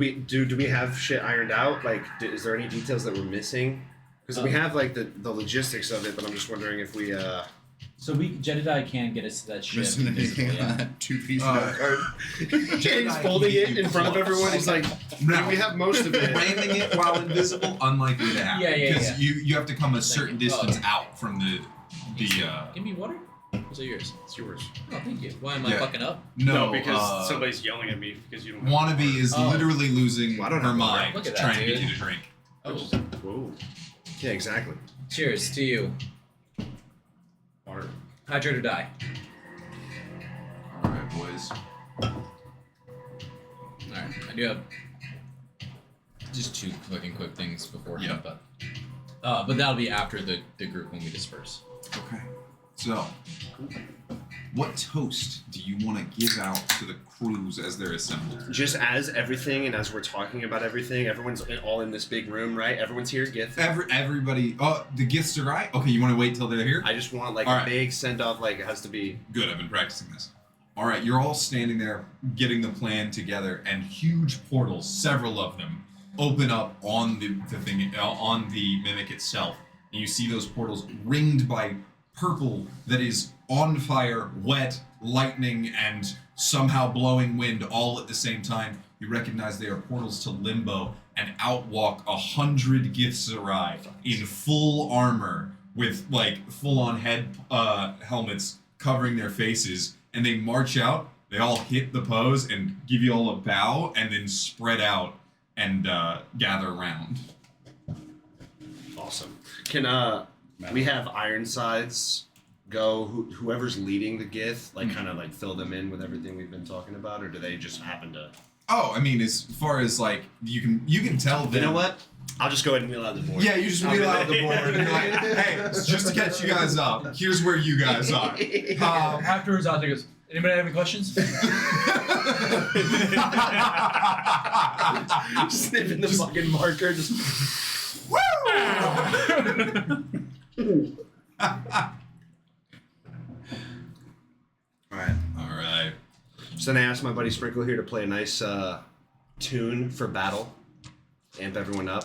we have shit ironed out? Like, is there any details that we're missing? Because we have like the logistics of it, but I'm just wondering if we So Jedediah can get us to that ship. Missing anything invisibly, on yeah. that 2-piece Uh, card? He's folding it in front of everyone. He's like, Now, we have most of it. ramming it while invisible, unlikely to happen. Yeah, yeah, Because you have to come a certain you. distance Oh. out from the Give me water? Was it yours? It's yours. Oh, thank you. Why am I Yeah. fucking up? no, because somebody's yelling at me because you don't have Wannabe is Oh. literally losing Well, I don't her have water. mind Look at that, trying to dude. get you to drink. Oh. Whoa. Yeah, exactly. Cheers to you. water. Hydrate or die. Alright, boys. Alright. I do have just 2 quick things beforehand, but that'll be after the group when we disperse. Okay. So, what toast do you want to give out to the crews as they're assembled? Just as everything and as we're talking about everything, everyone's all in this big room, right? Everyone's here. Gift. Everybody. Oh, the gifts are right. Okay, you want to wait till they're here? I just want like All a right. big send off. Like it has to be. Good. I've been practicing this. All right, you're all standing there, getting the plan together, and huge portals, several of them, open up on the thing on the mimic itself, and you see those portals ringed by purple that is on fire, wet, lightning, and somehow blowing wind all at the same time. you recognize they are portals to Limbo, and out walk 100 Githzerai in full armor with like full-on head helmets covering their faces, and they march out. They all hit the pose and give you all a bow, and then spread out and gather around. Awesome. Can we have Ironsides go? Whoever's leading the Gith, like kind of like fill them in with everything we've been talking about, or do they just happen to? Oh, I mean, as far as like you can tell them. You know what? I'll just go ahead and wheel out the board. Yeah, you just wheel out the board and you're like, hey, just to catch you guys up, here's where you guys are. Afterwards, I'll think, anybody have any questions? Sniffing the fucking marker, just. Woo! Alright. Alright. So then I asked my buddy Sprinkle here to play a nice tune for battle. Amp everyone up.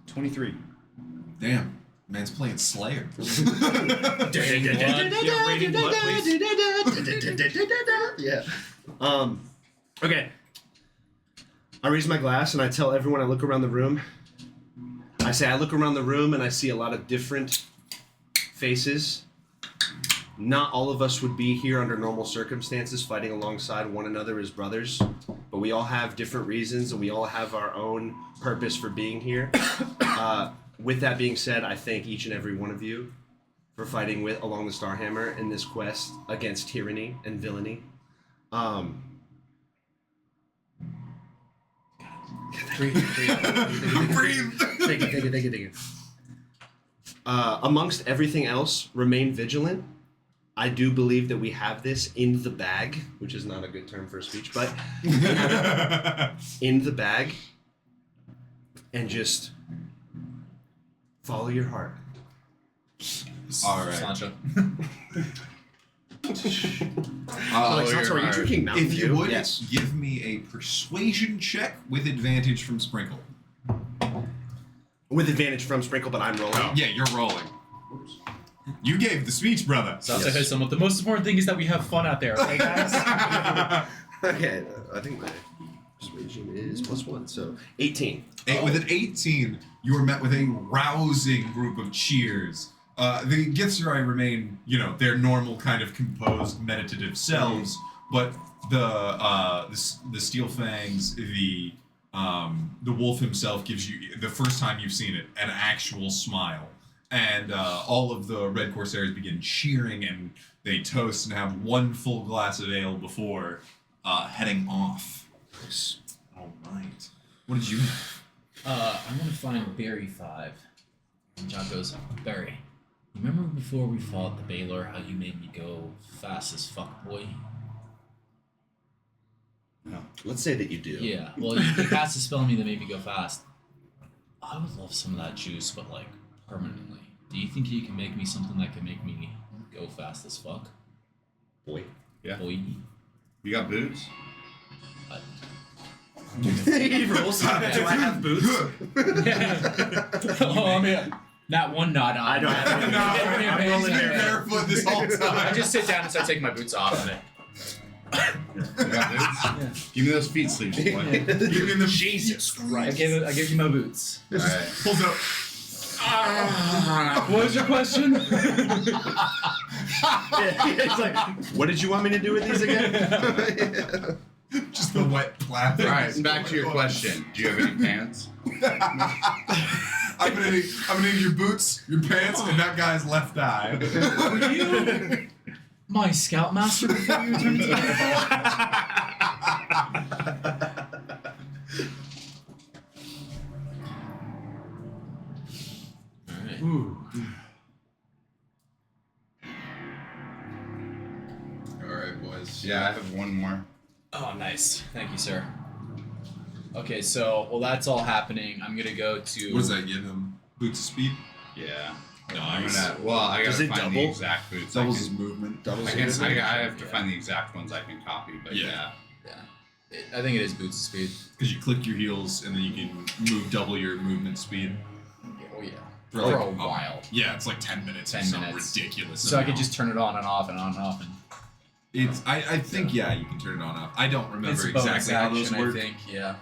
23. Damn. Man's playing Slayer. Yeah. Okay. I raise my glass and I tell everyone I look around the room. I say I look around the room and I see a lot of different faces. Not all of us would be here under normal circumstances fighting alongside one another as brothers, but we all have different reasons and we all have our own purpose for being here. With that being said, I thank each and every one of you for fighting along the Starhammer in this quest against tyranny and villainy. Breathe. Thank you. Amongst everything else, remain vigilant. I do believe that we have this in the bag, which is not a good term for a speech, but we have it in the bag. And just follow your heart. All right. Sancho. Sancho, are you drinking Mountain If you Dew? would, Yes. give me a persuasion check with advantage from Sprinkle. With advantage from Sprinkle, but I'm rolling. Yeah, you're rolling. You gave the speech, brother. Sancho Yes. hit someone. The most important thing is that we have fun out there, okay, guys? Okay, I think my persuasion is +1, so 18. With an 18, you are met with a rousing group of cheers. The Githzerai remain, their normal kind of composed, meditative selves, but the Steel Fangs, the wolf himself gives you, the first time you've seen it, an actual smile. And all of the Red Corsairs begin cheering, and they toast and have one full glass of ale before heading off. All right. What did you have? I'm gonna find Barry 5. And John goes, Barry, remember before we fought the Baylor how you made me go fast as fuck, boy? Let's say that you do. Yeah, well, you cast a spell on me that made me go fast. I would love some of that juice, but like, permanently. Do you think you can make me something that can make me go fast as fuck? Boy. Yeah. Boy. You got boots? He rolls. Do I have boots? Oh, I mean, not one nod on. I don't have any. I'm rolling barefoot this whole time. I just sit down and start taking my boots off. And You got boots? Give me those feet sleeves, boy. Give me the Jesus I Christ. give you my boots. Alright. pulls up. What was your question? He's like, what did you want me to do with these again? Just the wet plastic. Alright, back to your question. Do you have any pants? I'm gonna need your boots, your pants, and that guy's left eye. Were you my scoutmaster before you turned into Alright. Alright, boys. Yeah, I have one more. Oh, nice. Thank you, sir. Okay, so while that's all happening, I'm gonna go to. What does that give him? Boots of speed? Yeah. Nice. I gotta Does it find the double? exact boots. Doubles I his can, movement. I have to find the exact ones I can copy, but Yeah. I think it is boots of speed. Because you click your heels and then you can double your movement speed. Oh yeah. For For like a while. Yeah, it's like 10 minutes. 10 or some minutes. ridiculous So I could amount. just turn it on and off and on and off and. I think you can turn it on off. I don't remember It's a bonus exactly how those action, work. I think. Yeah.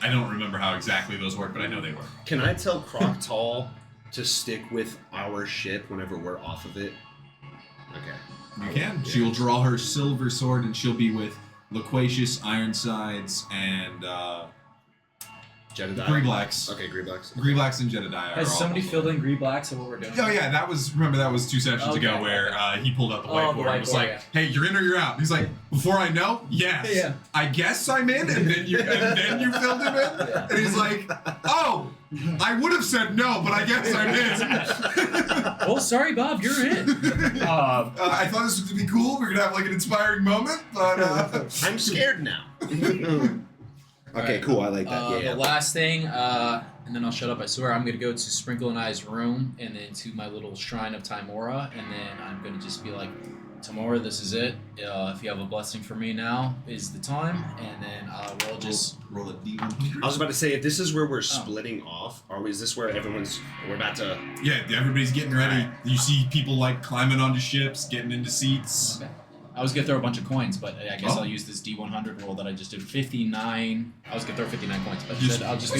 I don't remember how exactly those work, but I know they work. Can I tell Croc Tall to stick with our ship whenever we're off of it? Okay. You can. She'll draw her silver sword, and she'll be with Loquacious, Ironsides, and Jedediah. Greeblacks. Okay, Greeblacks. Greeblacks and Jedediah. Has are all somebody below. filled in Greeblacks of what we're doing? Oh yeah, that was 2 sessions Okay, ago where he pulled out the Oh, whiteboard the and was whiteboard, like, yeah. "Hey, you're in or you're out." He's like, "Before I know, yes. Yeah. I guess I'm in," and then you filled him in, Yeah. and he's like, "Oh, I would have said no, but I guess I'm in." Oh, sorry, Bob, you're in. I thought this was gonna be cool. We're gonna have like an inspiring moment, but I'm scared now. Okay, cool. I like that. The last thing, and then I'll shut up. I swear, I'm gonna go to Sprinkle and I's room, and then to my little shrine of Timora, and then I'm gonna just be like, Timora, this is it. If you have a blessing for me, now is the time, and then we'll just. roll a d100. I was about to say, if this is where we're splitting off, is this where we're about to? Yeah, everybody's getting ready. You see people like climbing onto ships, getting into seats. Okay. I was gonna throw a bunch of coins, but I guess Oh. I'll use this D100 roll that I just did. 59. I was gonna throw 59 coins, but Just- I'll just do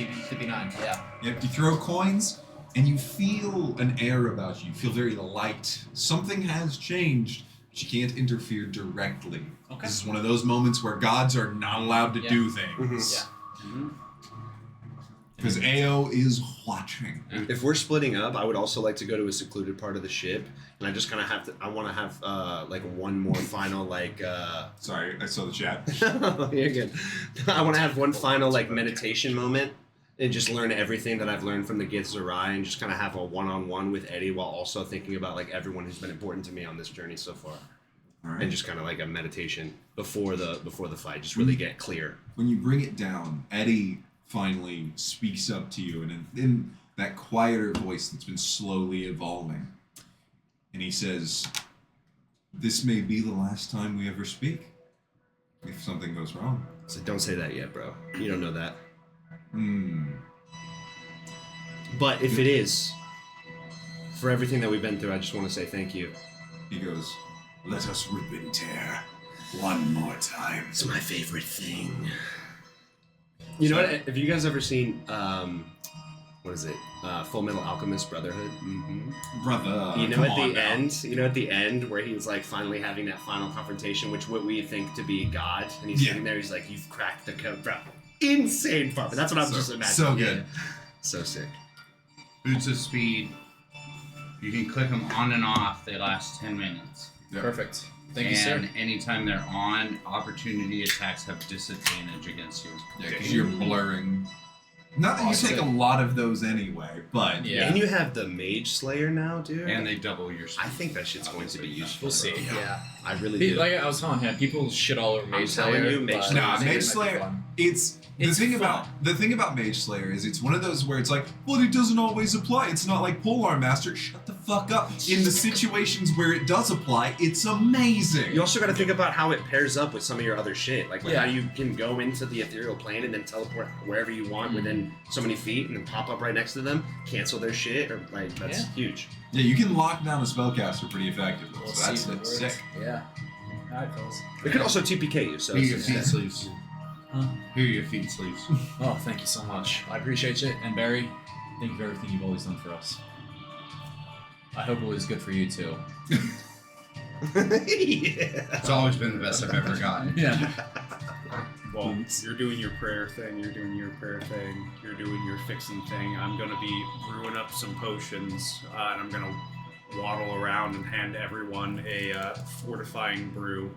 59. Yeah. Yep, you throw coins, and you feel an air about you. You feel very light. Something has changed, but you can't interfere directly. Okay. This is one of those moments where gods are not allowed to Yeah. do things. Yeah. Because Ao is watching. If we're splitting up, I would also like to go to a secluded part of the ship, and I just kind of have to. I want to have like one more final like. Sorry, I saw the chat. You're good. I want to have one final like meditation moment, and just learn everything that I've learned from the Gith Zerai, and just kind of have a one-on-one with Eddie, while also thinking about like everyone who's been important to me on this journey so far, All and right. just kind of like a meditation before the fight, just really get clear. When you bring it down, Eddie finally speaks up to you, and in that quieter voice that's been slowly evolving, and he says, "This may be the last time we ever speak. If something goes wrong." So don't say that yet, bro. You don't know that. But if it is, for everything that we've been through, I just want to say thank you. He goes, "Let us rip and tear one more time." It's my favorite thing. You know what? Have you guys ever seen what is it? Full Metal Alchemist Brotherhood? Brother, You know, come at on the now. end. You know, at the end where he's like finally having that final confrontation, which what we think to be God, and he's Yeah. sitting there. He's like, "You've cracked the code, bro." Insane fun. That's what I'm just imagining. So good. So sick. Boots of Speed. You can click them on and off. They last 10 minutes. Yeah. Perfect. Thank and you, sir. anytime they're on, opportunity attacks have disadvantage against you. Yeah, because you're blurring. Not that you take a lot of those anyway, but Yeah. And you have the Mage Slayer now, dude. And they double your I speed. think that shit's going to be useful. We'll see. bro. Yeah. I really do. Like I was telling him, people shit all over Mage telling Slayer. you, Mage but Slayer- Nah, I think Mage it might be Slayer- fun. it's It's the fun. thing about Mage Slayer is it's one of those where it's like, well, it doesn't always apply. It's not like Polearm Master. Shut the fuck up. In the situations where it does apply, it's amazing. You also got to think about how it pairs up with some of your other shit, like Yeah. how you can go into the ethereal plane and then teleport wherever you want within so many feet, and then pop up right next to them, cancel their shit, or like that's Yeah. huge. Yeah, you can lock down a spellcaster pretty effectively. We'll So see if it that's works. sick. Yeah. Alright, fellas. It could also TPK you, so Here are it's your just- feet sleeves. Huh? Here are your feet sleeves. Oh, thank you so much. I appreciate you. And Barry, thank you for everything you've always done for us. I hope it was good for you too. yeah. It's always been the best I've ever gotten. Yeah. Well, you're doing your prayer thing, you're doing your prayer thing, you're doing your fixing thing. I'm gonna be brewing up some potions, and I'm gonna waddle around and hand everyone a fortifying brew.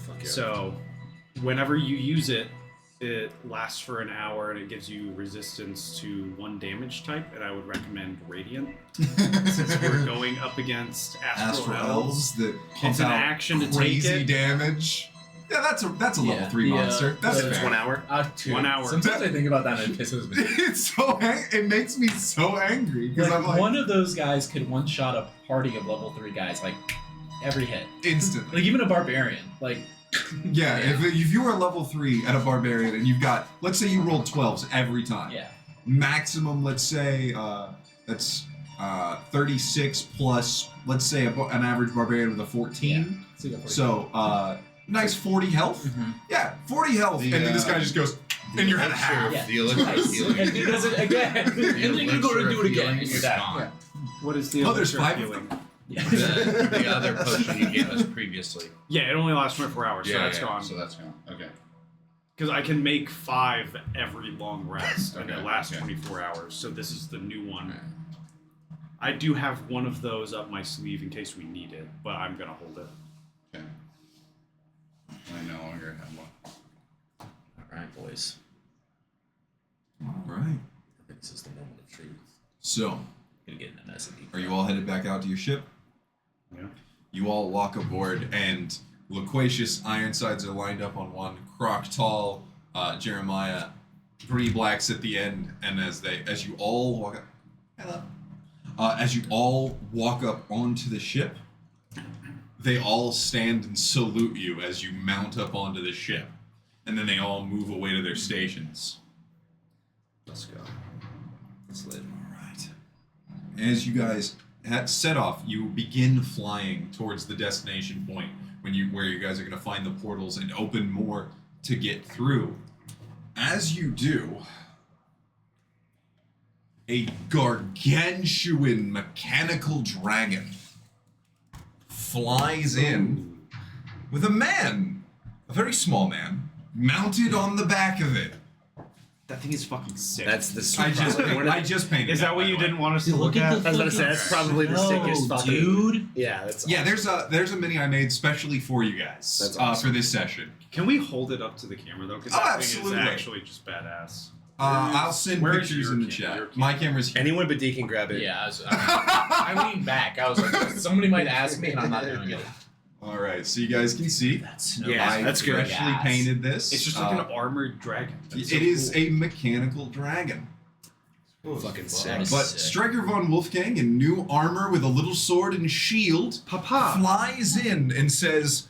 Fuck yeah. So, whenever you use it, it lasts for an hour and it gives you resistance to 1 damage type, and I would recommend Radiant. Since we're going up against Astral Elves, that pump It's an out action to take crazy it. damage. Yeah, that's a level Yeah, 3 the, monster. That's So it's fair. 1 hour. 1 hour. Sometimes I think about that and it pisses me. It's so it makes me so angry because Like, I'm like one of those guys could one-shot a party of level 3 guys, like, every hit. instantly. Like, even a barbarian. Like, Yeah, if you are level 3 at a barbarian and you've got, let's say you rolled 12s every time. yeah. Maximum, let's say, that's 36 plus, let's say, an average barbarian with a 14. So, nice 40 health. Mhm. Yeah, 40 health. The, and then this guy just goes, and you're at a half. Yeah. The elixir of Nice. healing. And he does it again. And then you go to do it again. It's You're down. gone. What is the Oh, there's elixir of 5 of healing? The other potion you gave us previously. Yeah, it only lasts 24 hours, so that's gone. So that's gone. Okay. Because I can make 5 every long rest, and it Okay, lasts okay. 24 hours. So this is the new one. I do have one of those up my sleeve in case we need it, but I'm gonna hold it. Okay. I no longer have one. Alright, boys. All right. I think this is the moment of truth. So, Gonna get into S&D. are you all headed back out to your ship? Yeah. You all walk aboard, and Loquacious Ironsides are lined up on one. Croctall, Jeremiah, Bree Blacks at the end, and as you all walk up, hello. As you all walk up onto the ship, they all stand and salute you as you mount up onto the ship, and then they all move away to their stations. Let's go. Let's live. All right. As you guys set off, you begin flying towards the destination point where you guys are going to find the portals and open more to get through. As you do, a gargantuan mechanical dragon flies in with a man, a very small man, mounted on the back of it. That thing is fucking sick. That's the I just painted. Is that what you didn't want us to look Look at? at the I was gonna say that's probably the sickest No, fucking dude. Yeah, that's Yeah, there's a mini I made specially for you guys That's awesome. for this session. Can we hold it up to the camera though? Because Oh, that absolutely. thing is actually just badass. I'll send Where is pictures your in the camera? Your chat. My camera's here. anyone but D can grab it. Yeah, I leaned back. I was like, somebody might ask me, and I'm not doing it. All right, so you guys can see. That's no Yeah, I that's good. freshly painted this. It's just like an armored dragon. That's It so is cool. a mechanical dragon. Fucking sick. That's But sick. Striker von Wolfgang in new armor with a little sword and shield Papa. flies in and says,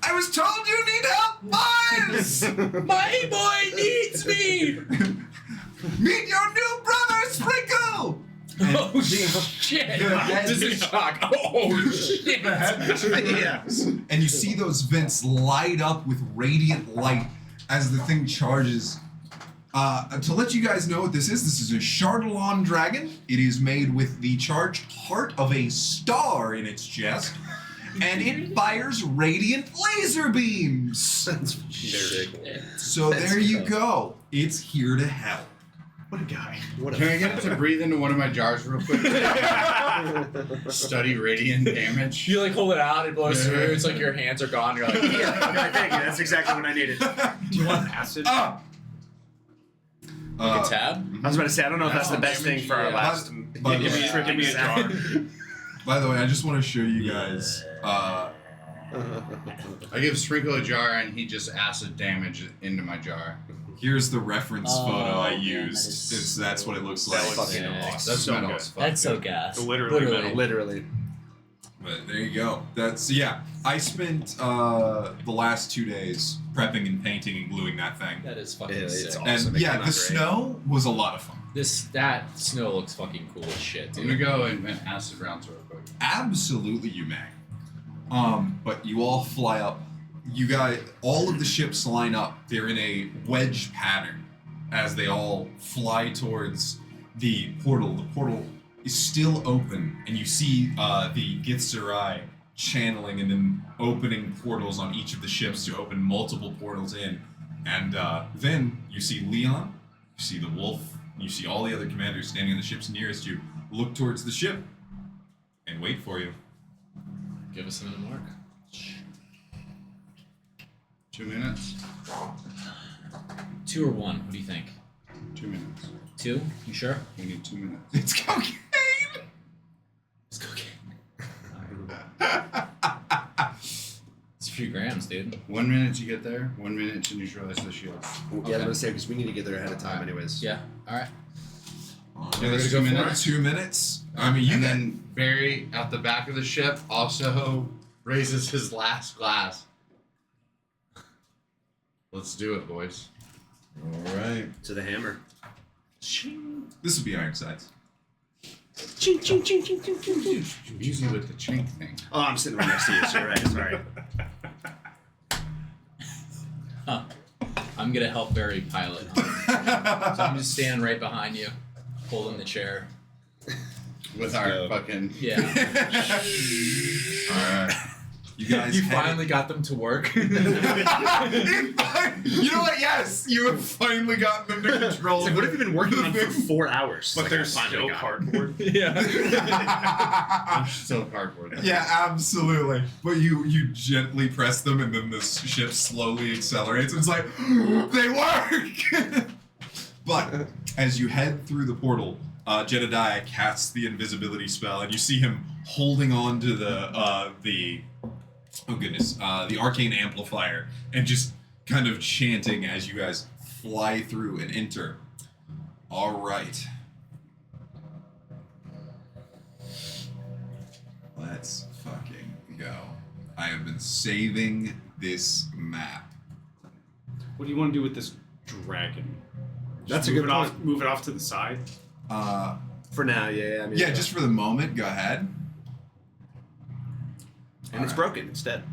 "I was told you need help, boys! My boy needs me! Meet your new brother, Sprinkle!" Oh shit! Just in shock. Oh shit! Yeah. And you see those vents light up with radiant light as the thing charges. To let you guys know what this is a Chardalon dragon. It is made with the charged heart of a star in its chest, and it fires radiant laser beams. That's very cool. So there you go. It's here to help. What a guy. What Can I get it to breathe into one of my jars real quick? Study radiant damage. You like hold it out, it blows through. It's like your hands are gone. You're like, yeah, thank you. That's exactly what I needed. Do you want acid? Ah! like a tab. I was about to say, I don't know if that's the best thing for our Yeah. last. By the Give way, me a jar. By the way, I just want to show you guys. I give Sprinkle a jar and he just acid damage into my jar. Here's the reference Oh, photo I man, used. that is That's what it looks That like. looks fucking awesome. That's so metal good. as fuck. That's so gas. Literally metal. Literally. But there you go. That's yeah. I spent the last 2 days prepping and painting and gluing that thing. That is fucking Yeah, it's sick. awesome. And It yeah, came out the great. snow was a lot of fun. That snow looks fucking cool as shit, I'm gonna dude. go and acid rounds real quick. Absolutely, you may. But you all fly up. You guys, all of the ships line up. They're in a wedge pattern as they all fly towards the portal. The portal is still open, and you see the Githzerai channeling and then opening portals on each of the ships to open multiple portals in. And then you see Leon, you see the wolf, you see all the other commanders standing on the ships nearest you. Look towards the ship and wait for you. Give us another mark. 2 minutes. 2 or 1? What do you think? 2 minutes. 2? You sure? We need 2 minutes. It's cocaine! It's cocaine. It's a few grams, dude. 1 minute to get there. 1 minute to neutralize the shields. Yeah, I was gonna say because we need to get there ahead of time, anyways. Yeah. All right. Yeah, Let's go go for for it. 2 minutes. I mean, you And can. then Barry at the back of the ship also raises his last glass. Let's do it, boys. All right. To the hammer. This would be Ironsides. Ching, ching, ching, ching, ching, ching, ching. Easy with the chink thing. Oh, I'm sitting right next to you, so you're right. Sorry. I'm gonna help Barry pilot. So I'm just standing right behind you, holding the chair. With our fucking. Yeah. Alright. You guys You head- finally got them to work. You know what? Yes, you have finally gotten them to control. It's like, what have you been working on for 4 hours? But Like, there's I finally still got it. cardboard. yeah. Still cardboard. Yeah, absolutely. But you gently press them, and then the ship slowly accelerates. And it's like they work. But as you head through the portal, Jedediah casts the invisibility spell, and you see him holding on to the arcane amplifier, and just kind of chanting as you guys fly through and enter. All right. Let's fucking go. I have been saving this map. What do you want to do with this dragon? That's a move good it point. off. Move it off to the side. For now, yeah. I mean, Yeah, just for the moment, go ahead. and it's broken. It's dead.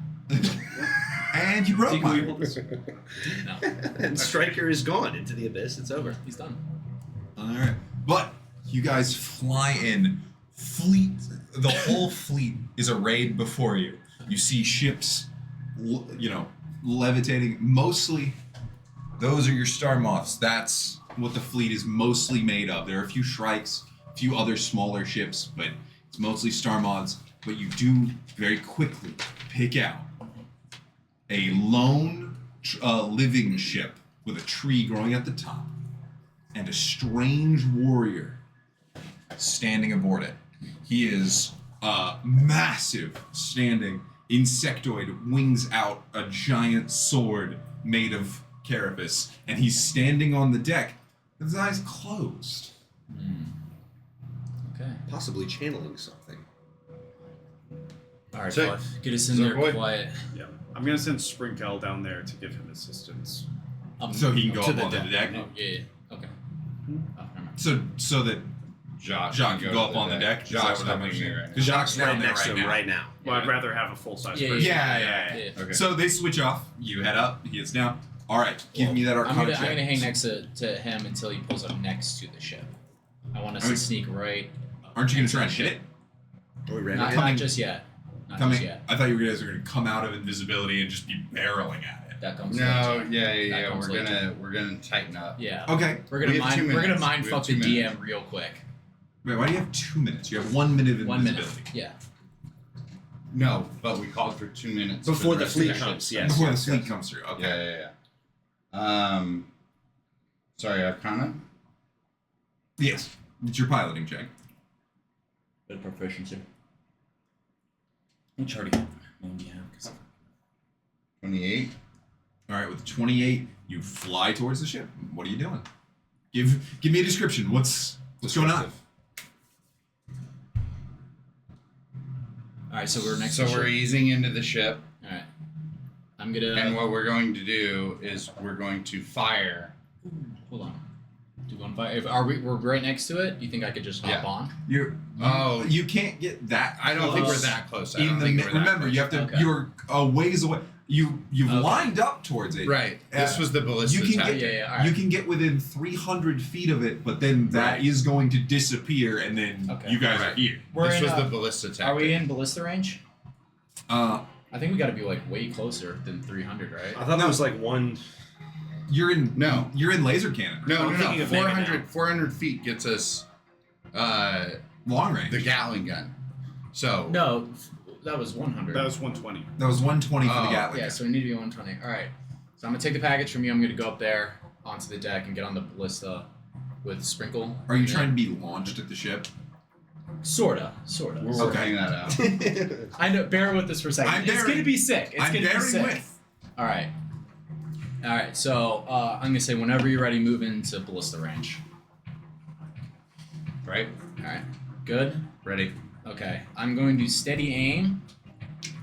And you broke mine. No, And Stryker is gone into the abyss. It's over. he's done. Alright. But you guys fly in. The whole fleet is arrayed before you. You see ships, levitating. Mostly, those are your star moths. That's what the fleet is mostly made of. There are a few shrikes, a few other smaller ships, but it's mostly star moths. But you do very quickly pick out a lone living ship with a tree growing at the top and a strange warrior standing aboard it. He is massive, standing, insectoid, wings out, a giant sword made of carapace, and he's standing on the deck with his eyes closed. Okay. Possibly channeling something. All right, So- Cliff. Get us in so there boy- quiet. Yeah. I'm gonna send Sprinkle down there to give him assistance. So he can go To up the onto the deck. Oh, yeah. Okay. Oh, never mind. So that Jacques Jacques can go up on the deck. Is that Jacques what I'm helping me understanding? right now. Because Jacques Right down there next to right him now. right now. Well, I'd rather have a full-size Yeah, person. Yeah. Okay. So they switch off. You head up. He heads down. All right. Give me that I'm Arcana gonna check. hang next to him until he pulls up next to the ship. I want us Okay. to sneak right. Aren't you going next to try and the hit ship. it? Are we ready? Not, Coming- not just yet. Not Coming. just yet. I thought you guys were going to come out of invisibility and just be barreling at it. That comes. No, later. yeah. comes We're later. gonna tighten up. Yeah. Okay. We're gonna We have 2 mind. We're gonna minutes. mind We have fuck 2 the minutes. DM real quick. Wait, why do you have 2 minutes? You have 1 minute of 1 minute. invisibility. Yeah. No, but we called for 2 minutes for Before the rest of fleet ship. comes, yes. Before yes, the fleet yes. comes through. Okay. Yeah. Sorry, Arcana. Yes. It's your piloting check. Bit of proficiency. Which already maybe you have, 'cause 28. All right. With 28, you fly towards the ship. What are you doing? Give me a description. What's going on? All right. So we're next. So to the we're ship. easing into the ship, All right. I'm gonna. and what we're going to do is we're going to fire. Hold on. Do you want to fire? If we're right next to it. You think I could just hop Yeah. on? Oh. You can't get that. I don't think we're Close. that close. I In don't the think mi- we're that remember, close. you have to. Okay. You're a ways away. You've Okay. lined up towards it. Right. This was the ballista you can attack. get- Yeah. All right. You can get within 300 feet of it, but then that is Right. going to disappear, and then Okay. you guys are Right. here. We're This in, was the ballista attack. Are we in ballista range? Uh, I think we got to be like way closer than 300, right? I thought that was like one. you're in. No. You're in laser cannon. No, I'm thinking no. of Mega 400 feet gets us Long range. the Gatling gun. So No, that was 100. That was 120. That was 120 for the Oh, Gatling. Yeah, gun. so we need to be 120. All right. So I'm gonna take the package from you. I'm gonna go up there onto the deck and get on the ballista with Sprinkle. Are you And trying to be launched at the ship? then- Sorta. we're Okay. working that out. I know. Bear with us for a second. I'm It's bearing- gonna be sick. It's I'm gonna be bearing sick. with. All right. All right. So I'm gonna say whenever you're ready, move into ballista range. Right? All right. Good. Ready? Okay. I'm going to steady aim,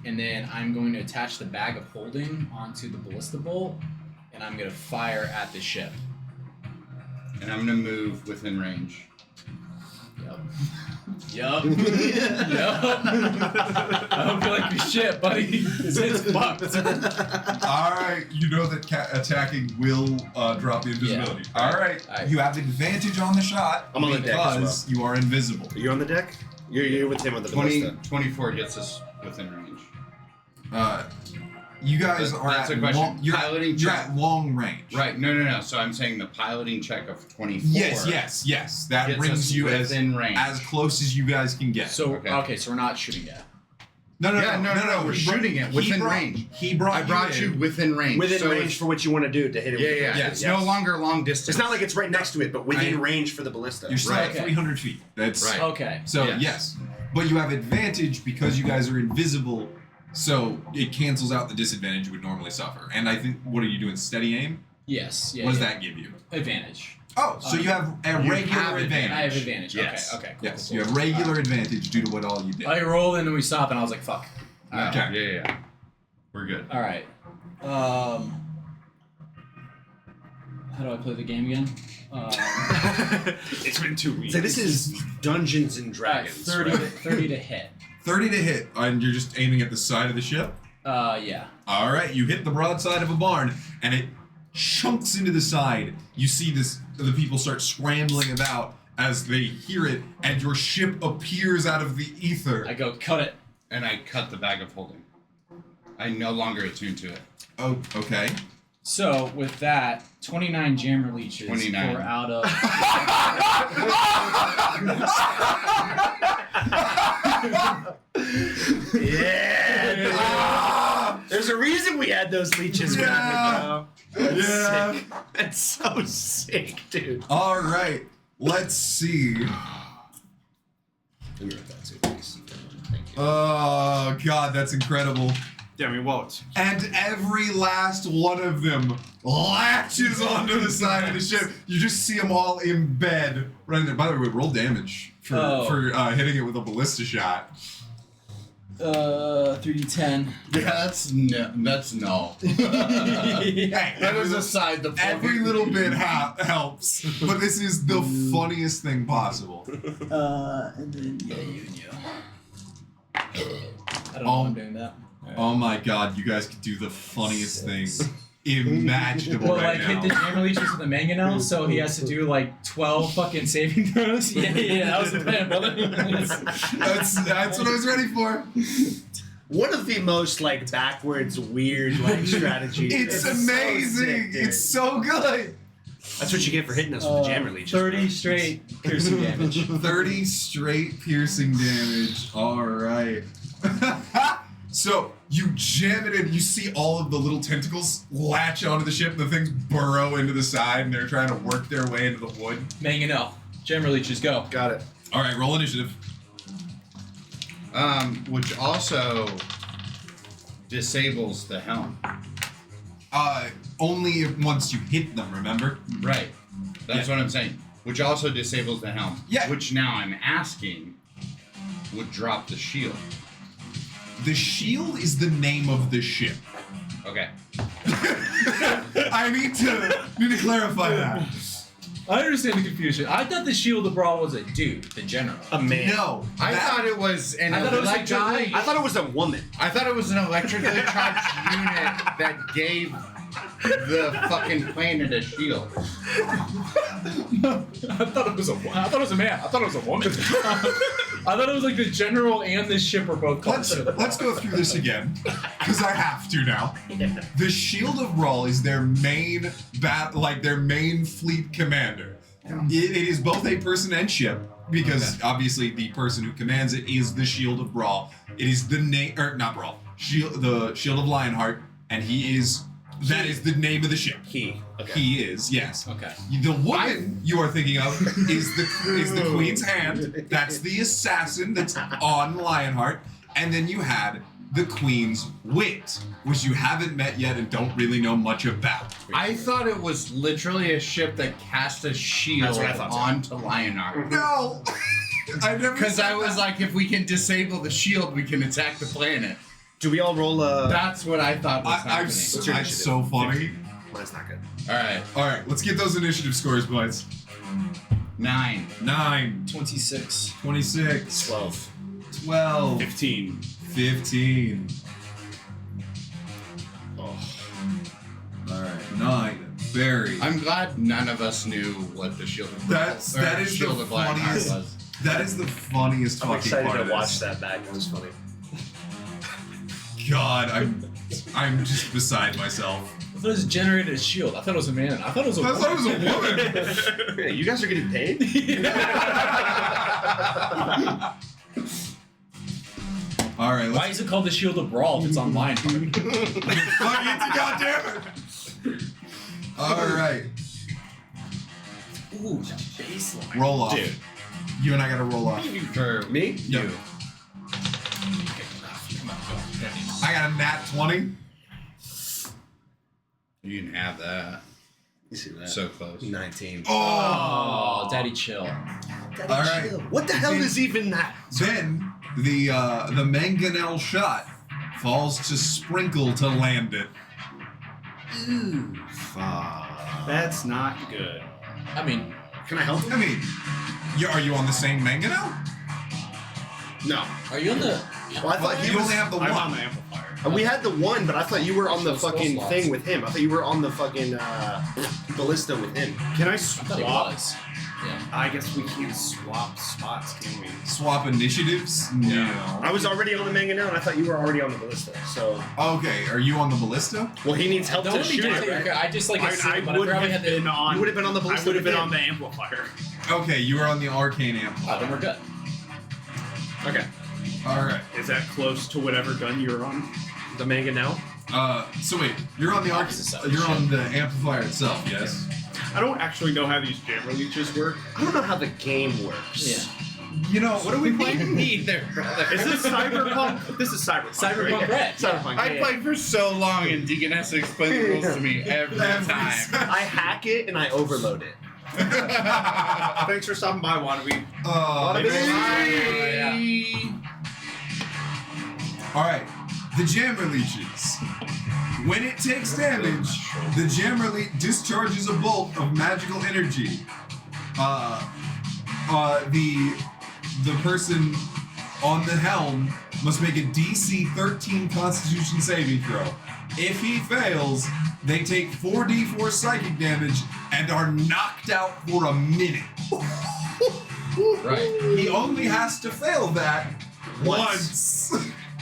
and then I'm going to attach the bag of holding onto the ballista bolt, and I'm gonna fire at the ship. And I'm gonna move within range. Yeah. Yup. Yup. I don't feel like your shit, buddy. It's fucked. All right, you know that attacking will drop the invisibility. Yeah. All right, Alright. you have advantage on the shot I'm on the deck as because you are invisible. Are you on the deck? You're with him on the 20, ballista. 24 gets us within range. You guys are That's at a question. long, you're Piloting at long range. Right, no. So I'm saying the piloting check of 24. Yes. That gets brings us you within range. as close as you guys can get. So Okay. so we're not shooting yet. No. We're shooting it within range. He brought I brought you in. within range. Within so range it's- for what you want to do to hit it. Yeah, with yeah. the It's yes. no longer long distance. It's not like it's right next to it, but within I- range for the ballista. You're still Right. at 300 feet. That's Right. Okay. So Yes. yes, but you have advantage because you guys are invisible. So it cancels out the disadvantage you would normally suffer. And I think, what are you doing? Steady aim? Yes. Yeah. What does yeah. that give you? Advantage. Oh, so you have a You regular have advantage. I have advantage. Yes. Okay. Cool, Yes, cool, you cool. have regular advantage due to what all you did. I rolled and then we stopped and I was like, fuck. No, Okay. Yeah. We're good. All right. How do I play the game again? It's been 2 weeks. So this is Dungeons and All right, Dragons. 30, right? to, 30 to hit. 30 to hit, and you're just aiming at the side of the ship. Yeah. All right, you hit the broadside of a barn, and it chunks into the side. You see the people start scrambling about as they hear it, and your ship appears out of the ether. I go, cut it. And I cut the bag of holding. I no longer attune to it. Oh, okay. So with that, 29 jammer leeches 29. pour out of. Yeah. There's a reason we had those leeches. Yeah. That's Yeah. sick. That's so sick, dude. All right, let's see. Let me write that too, please. Thank you. Oh God, that's incredible. Yeah, I mean, well, it's And every last one of them latches onto the side of the ship. You just see them all in bed right in there. By the way, roll damage for hitting it with a ballista shot. 3d10. Yeah, that's no. Hey, That was aside the every little bit helps, but this is the funniest thing possible. And then yeah, you and you. I don't know if I'm doing that. Oh my God, you guys could do the funniest things imaginable Well, right like now. hit the jammer leeches with the mangonel, so he has to do like 12 fucking saving throws. Yeah, that was the plan, brother. That's what I was ready for. One of the most like backwards weird like strategies. It's so amazing. sick, dude. It's so good. That's what you get for hitting us with the jammer leeches. 30 bro. straight piercing damage. 30 straight piercing damage. All right. So you jam it in. You see all of the little tentacles latch onto the ship. And the things burrow into the side, and they're trying to work their way into the wood. Mangonel. Jammer leeches, go. Got it. All right, roll initiative. Which also disables the helm. Only if once you hit them. Remember? Right. That's Yeah. what I'm saying. Which also disables the helm. Yeah. Which now I'm asking would drop the shield. The shield is the name of the ship. Okay. I need to clarify that. I understand the confusion. I thought the Shield of Brawl was a dude, the general. A man. No, I that- thought it was an I thought it was a electrically. guy. I thought it was a woman. I thought it was an electrically charged unit that gave the fucking planet a shield. I thought it was a man. I thought it was a woman. I thought it was like the general and the ship were both called. Let's go through this again, because I have to now. The Shield of Brawl is their main their main fleet commander. It is both a person and ship, because obviously the person who commands it is the Shield of Brawl. It is the name, or not Brawl, the Shield of Lionheart, and that is the name of the ship. He. Okay. He is, yes. Okay. The woman you are thinking of is the Queen's Hand. That's the assassin that's on Lionheart. And then you had the Queen's Wit, which you haven't met yet and don't really know much about. I thought it was literally a ship that cast a shield That's what I thought, too. onto Lionheart. No! I never Because said I was that. like, if we can disable the shield, we can attack the planet. Do we all roll a? That's what I thought was happening. I'm so funny. Mine's not good. All right. Alright, let's get those initiative scores, boys. 9. 9, 26. 26, 12. 12, 15. 15. Oh. All right, 9. Barry. I'm glad none of us knew what the Shield of That is Shield the of Blackheart funniest. was. That is the funniest I'm fucking excited part to of watch this. that back. It was funny. God, I'm just beside myself. I thought it was generated a shield. I thought it was a man. I thought it was a I thought it was a woman. Yeah, you guys are getting paid? All right, Why let's is it called the Shield of Brawl if it's online? fucking goddamn it. All right, Ooh, that baseline. roll off. Dude. You and I gotta roll off. For Me? Yep. you. I got a nat 20. You can have that. You see that? So close. 19. Oh, daddy chill. Daddy, All right. chill. What the hell is even that? Then the mangonel shot falls to Sprinkle to land it. Ooh. Fuck. That's not good. I mean, Can I help I him? mean, are you on the same mangonel? No. are you on the? Well, I thought he You was. only have the I'm on one. the amplifier. We had the one, but I thought you were on the So fucking slots. thing with him. I thought you were on the fucking ballista with him. Can I I thought it swap? was. Yeah. I guess we can't swap spots, can we? Swap initiatives? No. I was already on the mangonel, and I thought you were already on the ballista. So, Okay, are you on the ballista? well, he needs help Don't to let me shoot just it, right? I just like I assumed, but I would probably have had the. been on. You would have been on the I ballista would have with been him. on the amplifier. Okay, you were on the arcane Oh, then amplifier. we're good. Okay. All right. Is that close to whatever gun you're on? The mangonel? So wait, you're on the Opposite side of the You're on ship. the amplifier itself, yes? I don't actually know how these jammer leeches work. I don't know how the game works. Yeah. You know what are we playing? Neither, brother. Is this Cyberpunk? This is Cyberpunk. Cyberpunk right? Red. Cyberpunk. I played for so long, and Deaconess explained the rules to me every time. I hack it and I overload it. Thanks for stopping by, Wannabe. All right, the jammer leeches. When it takes damage, the jammer leech discharges a bolt of magical energy. The person on the helm must make a DC 13 Constitution saving throw. If he fails, they take 4d4 psychic damage and are knocked out for a minute. Right. He only has to fail that once.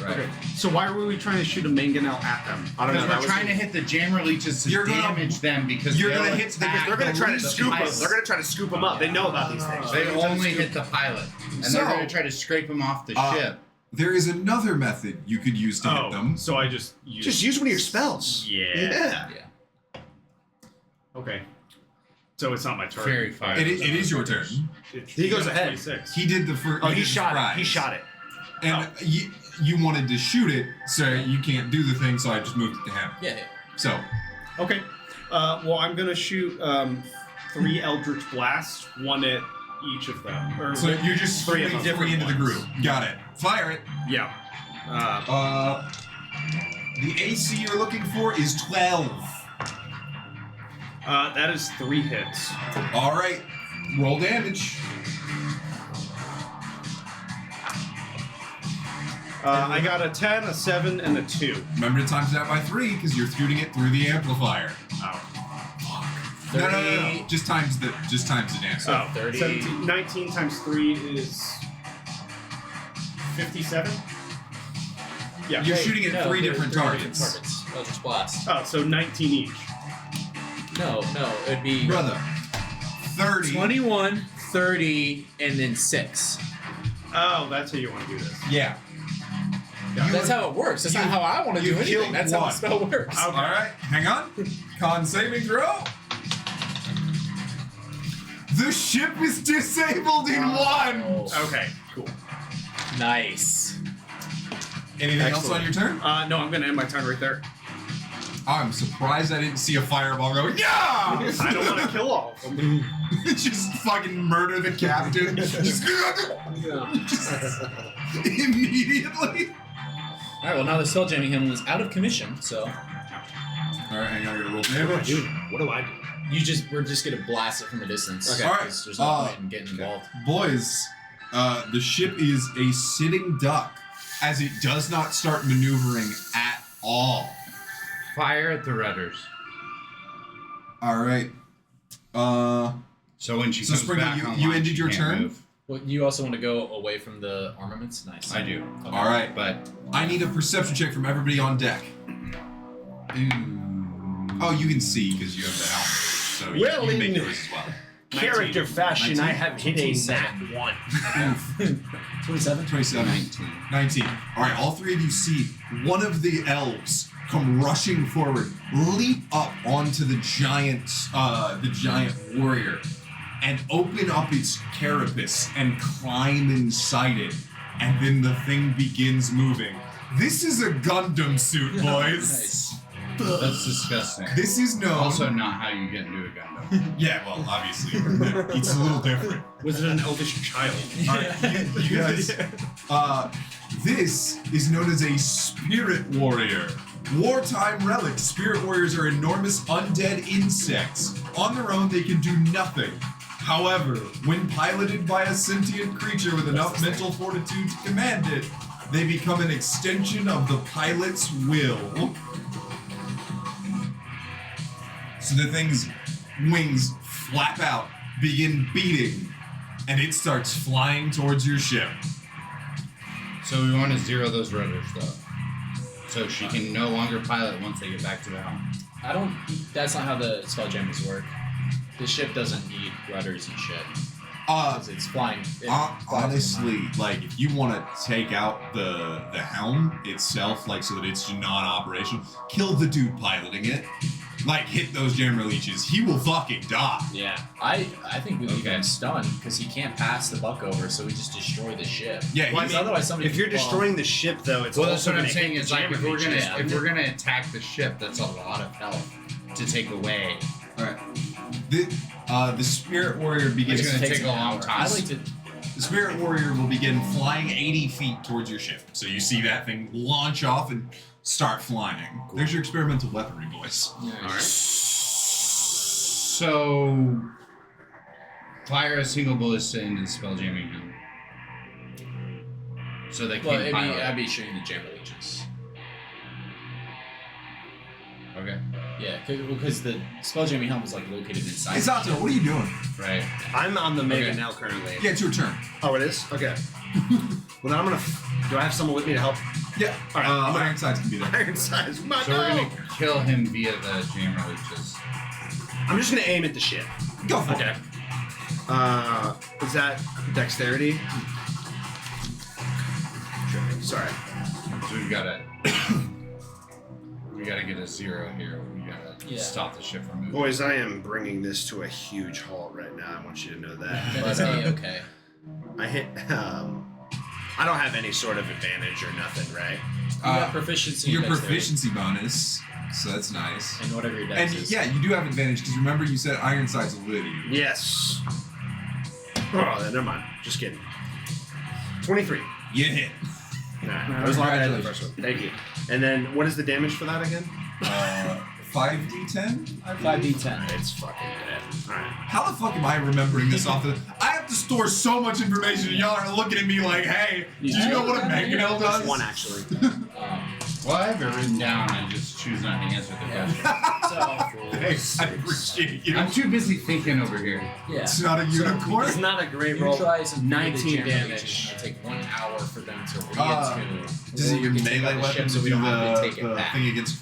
Right. Okay. So why were we trying to shoot a mangonel at them? I don't know. Because That we're was trying to hit the jammer leeches to You're gonna- damage them because you're they'll gonna hit the- attack They're gonna try to the scoop them. pilot. They're gonna try to scoop them up. They know about these things. They only hit the pilot, and So- they're gonna try to scrape them off the ship. There is another method you could use to hit them. So I just used... Just use one of your spells. Yeah. Yeah. Okay. So it's not my turn. Very fire. It is your turn. He goes ahead. 26. He did the first. Oh, he shot it. He shot it. And you wanted to shoot it, so you can't do the thing. So I just moved it to him. Yeah. So Okay. Well, I'm gonna shoot 3 Eldritch Blasts, one at each of them. Or so you're just Three of shooting them. different into the Different group. Got it. Fire it. yeah. The AC you're looking for is 12. That is 3 hits. All right. Roll damage. I got a 10, a 7, and a 2. Remember to times that by 3 because you're shooting it through the amplifier. Oh. No. Just times the damage. Oh, 30. 17, 19 times 3 is 57? Yeah. You're shooting at 3 different targets. Eldritch Blast. Oh, so 19 each. No, it'd be Brother. 30. 21, 30, and then 6. Oh, that's how you want to do this. Yeah. That's how it works. That's not how I want to you do anything. killed That's how one. the spell works. Okay. All right, hang on. Con saving throw. The ship is disabled in one. Okay, cool. Nice. Anything else on your turn? No, I'm gonna end my turn right there. I'm surprised I didn't see a fireball go. Yeah! I don't want to kill all of them. Just fucking murder the captain. Just immediately. All right. Well, now the Spelljamming Hammer is out of commission. So All right, hang on. I gotta roll damage. Dude, what do I do? we're just gonna blast it from a distance. Okay. All right. 'cause there's no point in getting involved. Boys, the ship is a sitting duck as it does not start maneuvering at all. Fire at the rudders. All right. So when she So comes Sprinkle, back you online, ended she your can't turn? move. Well, you also want to go away from the armaments? Nice. I do, Okay. All right. but I need a perception check from everybody on deck. Oh, you can see because you have the helmet, so Well, you can make in- yours as well. Character fashion, I have hit a nat 1. 27? 27. 19. All right, all three of you see one of the elves come rushing forward, leap up onto the giant warrior, and open up its carapace and climb inside it. And then the thing begins moving. This is a Gundam suit, boys. Nice. that's disgusting. This is known. Also, not how you get into a Gundam. Yeah, well, obviously, it's a little different. Was it an elvish child? All right, you guys. This is known as a spirit warrior. Wartime relic. Spirit warriors are enormous undead insects. On their own, they can do nothing. However, when piloted by a sentient creature with enough mental fortitude to command it, they become an extension of the pilot's will. So the thing's wings flap out, begin beating, and it starts flying towards your ship. So we want to zero those rudders, though. So she can no longer pilot once they get back to the helm. That's not how the spell jammers work. The ship doesn't need rudders and shit. 'Cause it's flying. It flies in the Honestly, like if you want to take out the helm itself, like so that it's non-operational, kill the dude piloting it. Like hit those jammer leeches, he will fucking die. Yeah. I think we leave Okay. him stunned because he can't pass the buck over, so we just destroy the ship. Yeah, Well, I he's, mean, otherwise somebody If you're could- destroying the ship, though, it's Well, that's also what I'm gonna saying. hit Is the like if jammer we're gonna leeches. attack the ship, that's a lot of health to take away. Alright. The spirit warrior begins. It's gonna Takes take an a long hour. time. I like to. The spirit warrior will begin flying 80 feet towards your ship. So you see that thing launch off and start flying. There's your experimental weaponry, boys. So fire a single ballista into the spell jamming helm. So they Well, can't pilot. I'd be shooting the jammer leeches. Okay. Yeah, because the spell jamming helm is like located inside. Hey, Sato, what are you doing? Right. I'm on the Mega Okay. now currently. Yeah, it's your turn. Oh, it is? Okay. Well, then I'm gonna. Do I have someone with me to help? Yeah. All right, I'm gonna- Ironsides can be there. Iron size. My So we're gonna kill him via the jammer leeches. I'm just gonna aim at the ship. Go for Okay. it. Is that dexterity? Sorry. So we gotta get a 0 here. We gotta stop the ship from moving. Boys, I am bringing this to a huge halt right now. I want you to know that. That is A-okay. I hit. I don't have any sort of advantage or nothing, right? You got proficiency. Your in dexterity, proficiency bonus, so that's nice. and whatever your And dex is. yeah, you do have advantage because remember you said Ironsides will live you. Yes. Oh, never mind. Just kidding. 23. You hit. Alright, I was lying at the first one. Thank you. And then, what is the damage for that again? 5d10? 5d10. It's fucking dead. Alright. How the fuck am I remembering this off the? I have to store so much information, and y'all are looking at me like, "Hey, did you know what a mangonel does?" Just one, actually. Well, I have it written down. I just choose not to answer the question. Thanks, I appreciate you. I'm too busy thinking over here. Yeah. It's not a unicorn. It's not a great You roll. try some 19 damage. damage. It'll take 1 hour for them to Uh, reattune. Does it your We can take melee out the ship weapon so to we do don't have to the take it back. thing against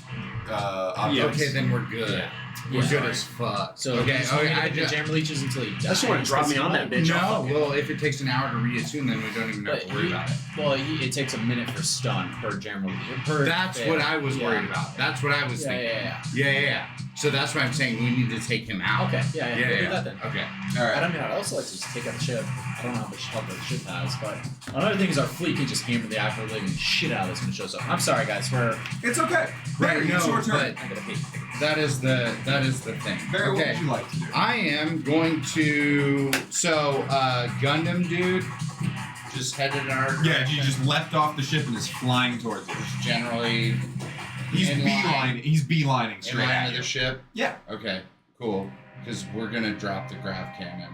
objects? Okay, then we're good. Yeah. We're Yeah. good as fuck. So okay, just want to I get the just. jammer leeches until he dies. I just want to drop me on that bitch. No, well, if it takes an hour to reattune, then we don't even have But to worry about it. Well, it takes a minute for stun per jammer leech. That's what I was worried about. That's what I was Yeah, thinking. yeah. So that's why I'm saying we need to take him out. Okay, yeah, we'll do that then. Okay. All right. I mean, I'd also like to just take out the ship. I don't know how much help the ship has, but another thing is our fleet can just hammer the actual living shit out of this when it shows up. I'm sorry, guys. It's okay. Barry, no, it's your turn. I gotta pee. That is the thing. Barry, what okay. would you like to do? I am going to Gundam dude just headed in our direction. Yeah, you just left off the ship and is flying towards it. generally He's in line. beelining. He's beelining in straight line at of you. the ship. Yeah. Okay, cool. Because we're gonna drop the grav cannon.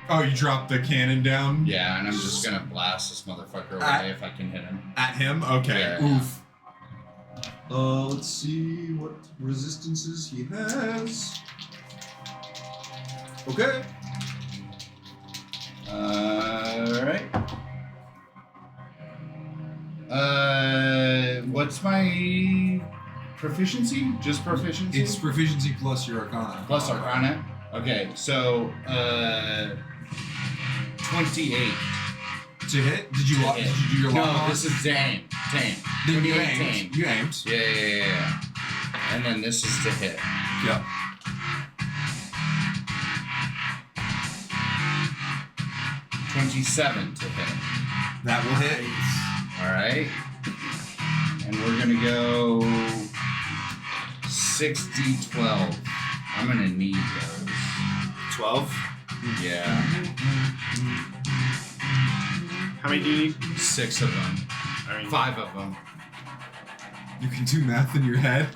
Oh, you dropped the cannon down? Yeah, and I'm just gonna blast this motherfucker away if I can hit him. At him? Okay. Yeah. Oof. Let's see what resistances he has. Okay. Alright. What's my proficiency? Just proficiency? It's proficiency plus your arcana. Plus Arcana? Okay, so, 28. To hit? Did you To lock? hit. Did you do your lock? No, on? this is tame. Tame. Then you 28 aimed. tame. You aimed. Yeah. And then this is to hit. Yep. 27 to hit. That will hit. Alright. And we're gonna go 6d12. I'm gonna need those. 12. Yeah. How many do you need? 6 of them. I mean, 5 of them. You can do math in your head.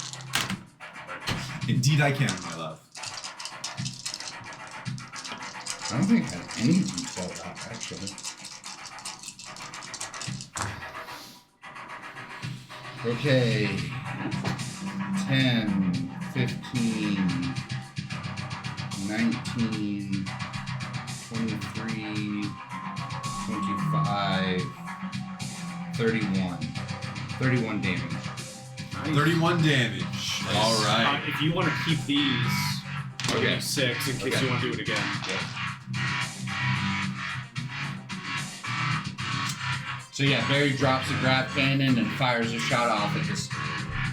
Indeed, I can, my love. I don't think I have any d12 out, actually. Okay. 10, 15, 19, 23, 25, 31. 31 damage. nice. 31 damage. All right. If you want to keep these, Okay. 6 in case Okay. you want to do it again. So yeah, Barry drops a grav cannon and fires a shot off at this The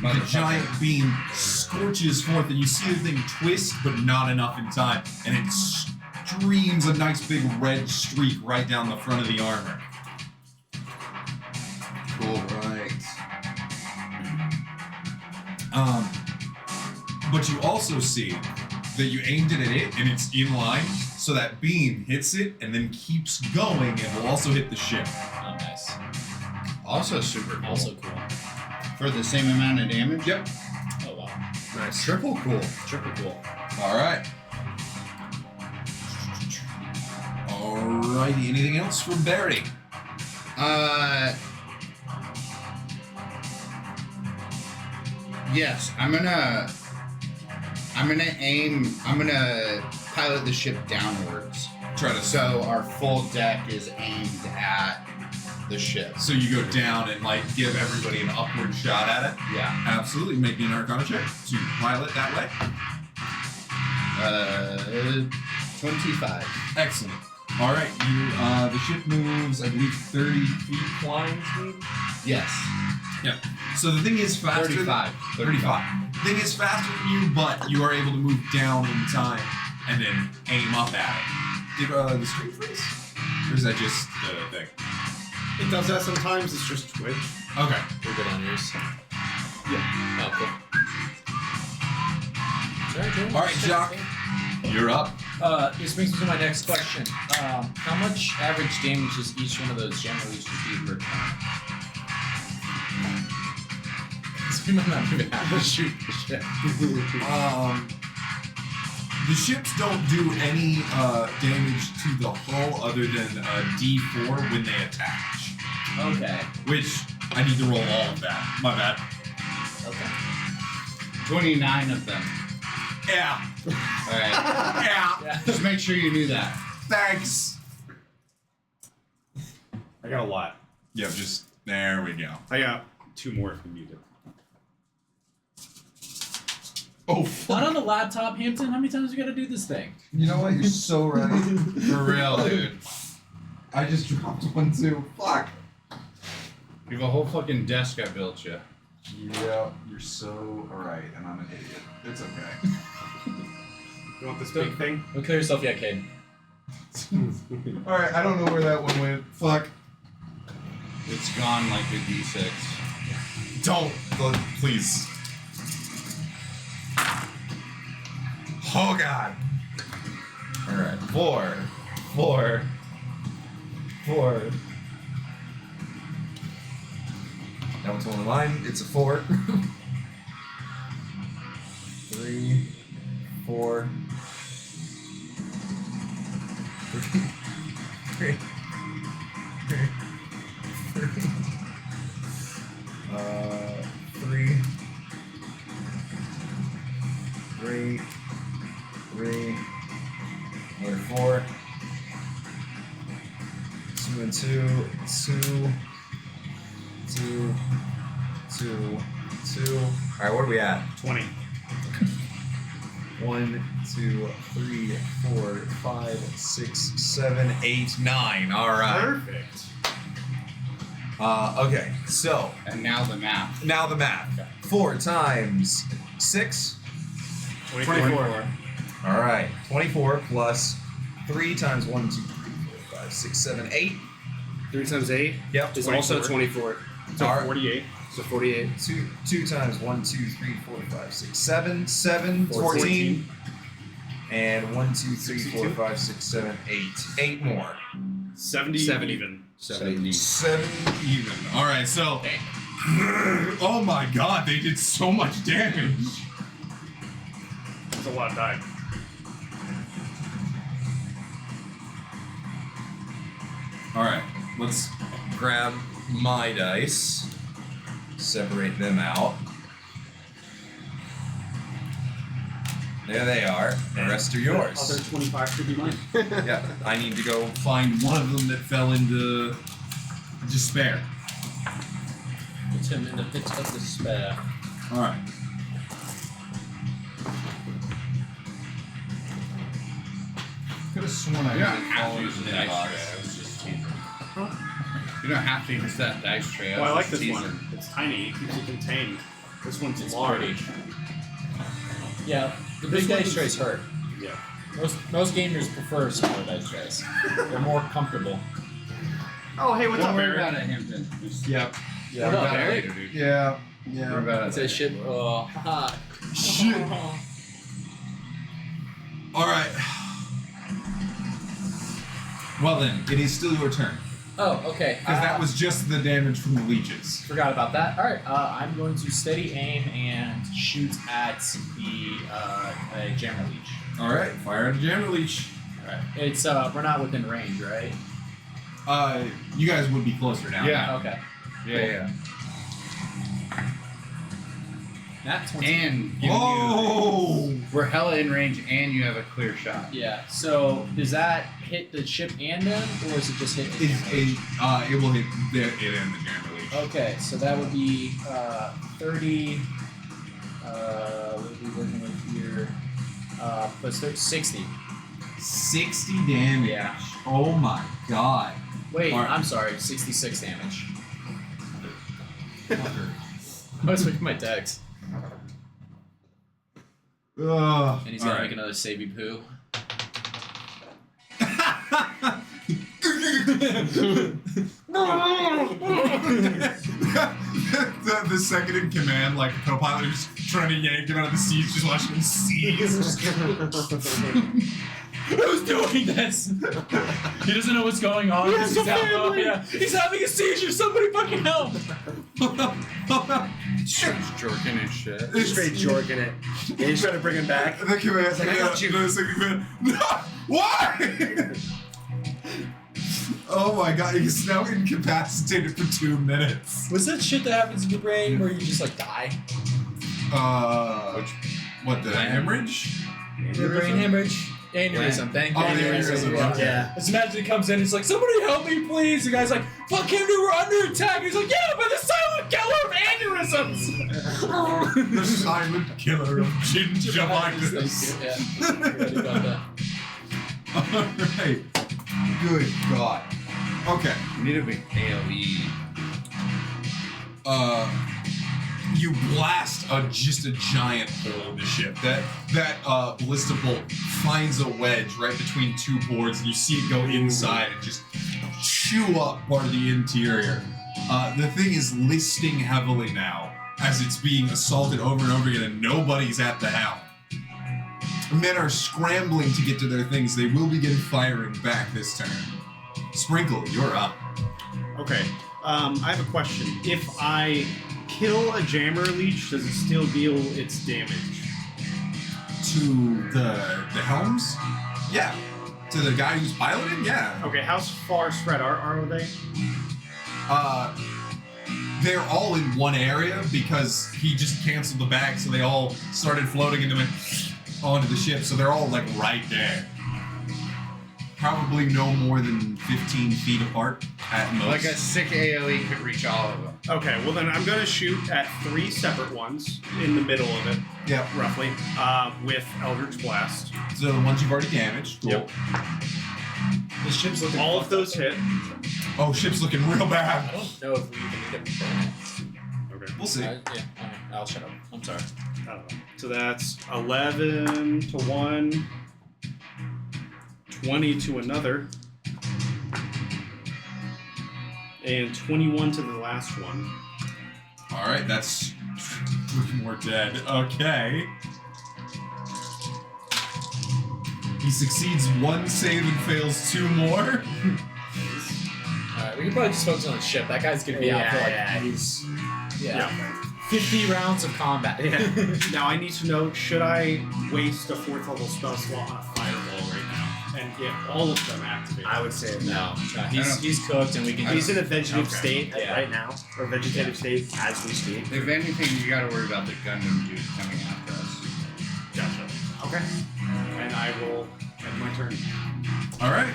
motherfucker. giant beam scorches forth, and you see the thing twist, but not enough in time, and it streams a nice big red streak right down the front of the armor. Cool, right. But you also see that you aimed it at it, and it's in line, so that beam hits it and then keeps going, and will also hit the ship. Oh, nice. Also super cool. Also cool. For the same amount of damage? Yep. Oh wow. Nice. Triple cool. Triple cool. All right. Alrighty. Anything else from Barry? Yes, I'm gonna pilot the ship downwards. Try to. So our full deck is aimed at the ship. So you go down and like give everybody an upward shot at it. Yeah. Absolutely. Make me an Arcana check to pilot that way. 25. Excellent. All right. You. The ship moves, I believe, 30 feet flying speed. Yes. So the thing is faster. 35. 35. Thing is faster than you, but you are able to move down in time and then aim up at it. Did the stream freeze? Or is that just the thing? It does that sometimes. It's just Twitch. Okay. We're good on yours. Yeah. Oh, cool. Sorry, Joe. All right, Jacques. You're up. This brings me to my next question. How much average damage does each one of those generally do per turn? Because we might not even have to shoot the ship. The ships don't do any damage to the hull other than D4 when they attach. Okay. Which I need to roll all of that. My bad. Okay. 29 of them. Yeah. Alright. Yeah. Just make sure you knew that. Thanks. I got a lot. Yep. Just there we go. I got 2 more if you need it. Oh Not fuck. on the laptop, Hampton. How many times we gotta do this thing? You know what? You're so right. For real, dude. I just dropped one too. Fuck. You have a whole fucking desk I built you. Yeah, you're so right, and I'm an idiot. It's okay. You want this big thing? Don't kill yourself yet, Cade. Alright, I don't know where that one went. Fuck. It's gone like a D6. Don't. Please. Oh god. Alright. 4. 4. 4. That one's on the line. It's a 4. 3, 4, 2 and 2, 2, 2, 2, 2. All right, what are we at? 20. 1, 2, 3, 4, 5, 6, 7, 8, 9. All right. Perfect. Okay, so And now the math. now the math. 4 times 6. 24. All right. 24 plus 3 times 1, 2, 3, 4, 5, 6, 7, 8. 3 times 8 Yep. is also 24. So Alright. 48. So 48. 2 times 1, 2, 3, 4, 5, 6, 7. 7. 14. And 1, 2, 3, 4, 5, 6, 7, 8. 8 more. 70 70. even. 70. 7 even. All right, so. Oh my god, they did so much damage. That's a lot of die. All right, let's grab my dice, separate them out. There they are. The rest are yours. Other 25 should be mine. Yeah, I need to go find one of them that fell into despair. Put him in the pit of despair. All right. Could have sworn I You don't didn't have fall to use into the the dice box. tray. I was just teasing. You don't have to use that dice tray. Well, I like was this just teasing. one. It's tiny. It keeps it contained. This one's It's large. pretty. Yeah, the This big one dice is- trays hurt. Yeah. Most gamers prefer smaller dice trays. They're more comfortable. Oh, hey, what's Don't up, worry Aaron? about it, Hampton. Just Yep. worry What up, about it Eric? later, dude. Yeah. Worry about it Say later. shit. Haha. Shit. All right. Well then, it is still your turn Oh, okay. because that was just the damage from the leeches. Forgot about that. All right, I'm going to steady aim and shoot at the a jammer leech. All right, fire at a jammer leech. All right, it's we're not within range, right? You guys would be closer now. Yeah. Okay. Yeah. Nat 20. And giving Oh! we're hella in range, and you have a clear shot. Yeah. So does that hit the ship and them, or is it just hit the jammer leech? It will hit it and the jammer leech. Okay, so that would be 30. What are we working with here? Plus 60. 60 damage. Yeah. Oh my god. Wait, Alright. I'm sorry, 66 damage. I was looking at my dex. Ugh. And he's gonna make another savey poo. the second in command, like co-pilot, is trying to yank him out of the seats, just watching him seize. Who's doing this? He doesn't know what's going on. He's a family. He's having a seizure. Somebody fucking help! Starts jerking and shit. Straight jorking it. Yeah, you trying to bring him back. The command's like, I got you. the second command. No! Why? Oh my god, he's now incapacitated for 2 minutes. What's that shit that happens in your brain where you just like die? What, the hemorrhage? Your brain hemorrhage? Aneurysm. Thank you. Oh, aneurysm, Yeah. yeah. Just imagine he comes in, he's like, somebody help me, please. The guy's like, fuck him, dude, we're under attack. He's like, yeah, but the silent killer of aneurysms. The silent killer of gingivitis. Yeah. Forgot about that. Alright. Good god. Okay. We need a big AoE. You blast just a giant hole in the ship. That ballista bolt finds a wedge right between 2 boards, and you see it go inside and just chew up part of the interior. The thing is listing heavily now as it's being assaulted over and over again, and nobody's at the helm. Men are scrambling to get to their things. They will begin firing back this turn. Sprinkle, you're up. Okay. I have a question. If I kill a jammer leech, does it still deal its damage? To the helms? Yeah. To the guy who's piloting? Yeah. Okay, how far spread are they? They're all in one area because he just canceled the bag, so they all started floating into it onto the ship, so they're all like right there. probably no more than 15 feet apart at most. Like a sick AoE could reach all of them. Okay, well then I'm gonna shoot at 3 separate ones in the middle of it, Yeah. roughly, with Eldritch Blast. So the ones you've already damaged. Cool. Yep. The ship's looking. All of those hit. Oh, ship's looking real I bad. don't know if we can get them. Okay. We'll see. Yeah, okay, I'll shut up. I'm sorry. I don't know. So that's 11 to one, 20 to another, and 21 to the last one. All right, that's 3 more dead. Okay. He succeeds 1 save and fails 2 more. Alright, we can probably just focus on the ship. That guy's gonna be out for like he's. yeah. 50 rounds of combat. Now I need to know: should I waste a 4th level spell slot on a fireball right now and get all of them activated? I would say No, he's cooked and we can He's just in a vegetative Okay. state Yeah. right now, or vegetative state as we speak. If anything, you gotta worry about the Gundam dude coming after us. Gotcha. Okay. And I will end my turn. All right.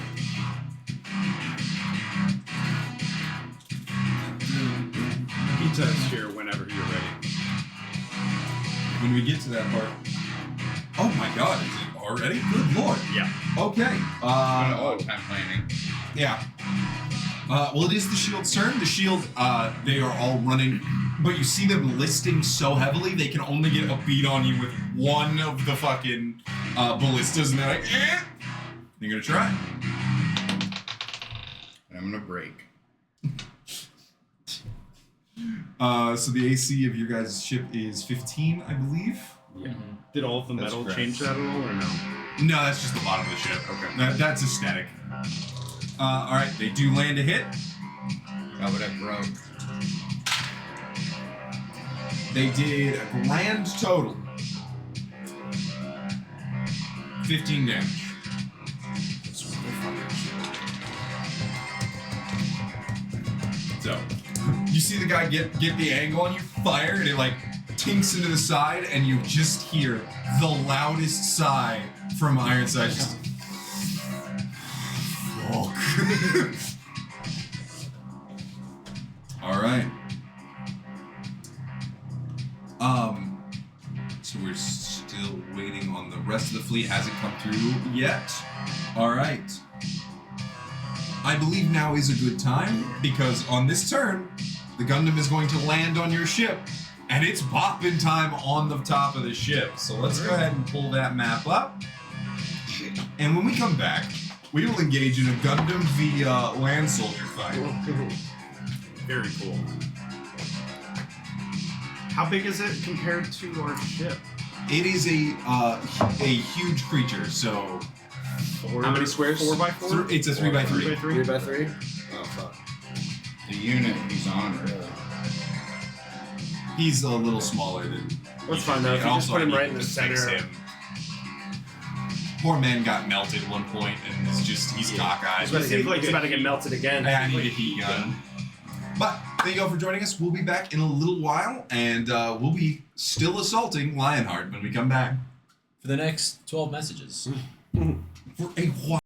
Pizza's here whenever you're ready. When we get to that part. Oh my God! Is it already? Good Lord. Yeah. Okay. Long time planning. Yeah. Well, it is the shield's turn. The shield, they are all running, but you see them listing so heavily they can only get a beat on you with one of the fucking ballistas, and they're like, eh. You're gonna try. And I'm gonna break. So the AC of your guys' ship is 15, I believe. Yeah. Did all of the That's metal correct. change that at all, or no? No, that's just the bottom of the ship. Okay. That's aesthetic. All right, they do land a hit. Oh, but I broke. They did a grand total 15 damage. So, you see the guy get the angle on you, fire, and it like tinks into the side, and you just hear the loudest sigh from Ironside. Just, fuck. All right. So we're still waiting on the rest of the fleet. Hasn't come through yet. All right. I believe now is a good time because on this turn, the Gundam is going to land on your ship, and it's bopping time on the top of the ship. So let's go ahead and pull that map up. And when we come back, we will engage in a Gundam v land soldier fight. Very cool. How big is it compared to our ship? It is a huge creature, so How many squares? 4x4? it's a 3x3. 3 by 3? Oh, fuck. The unit he's on, right? He's a little smaller than. That's fine though. If and you just also put him I right need in the to fix center. him. Poor man got melted at one point, and it's just he's cockeyed. He's about to get melted again. I need a heat gun. But thank you all for joining us. We'll be back in a little while, and we'll be still assaulting Lionheart when we come back For the next 12 messages. for a while.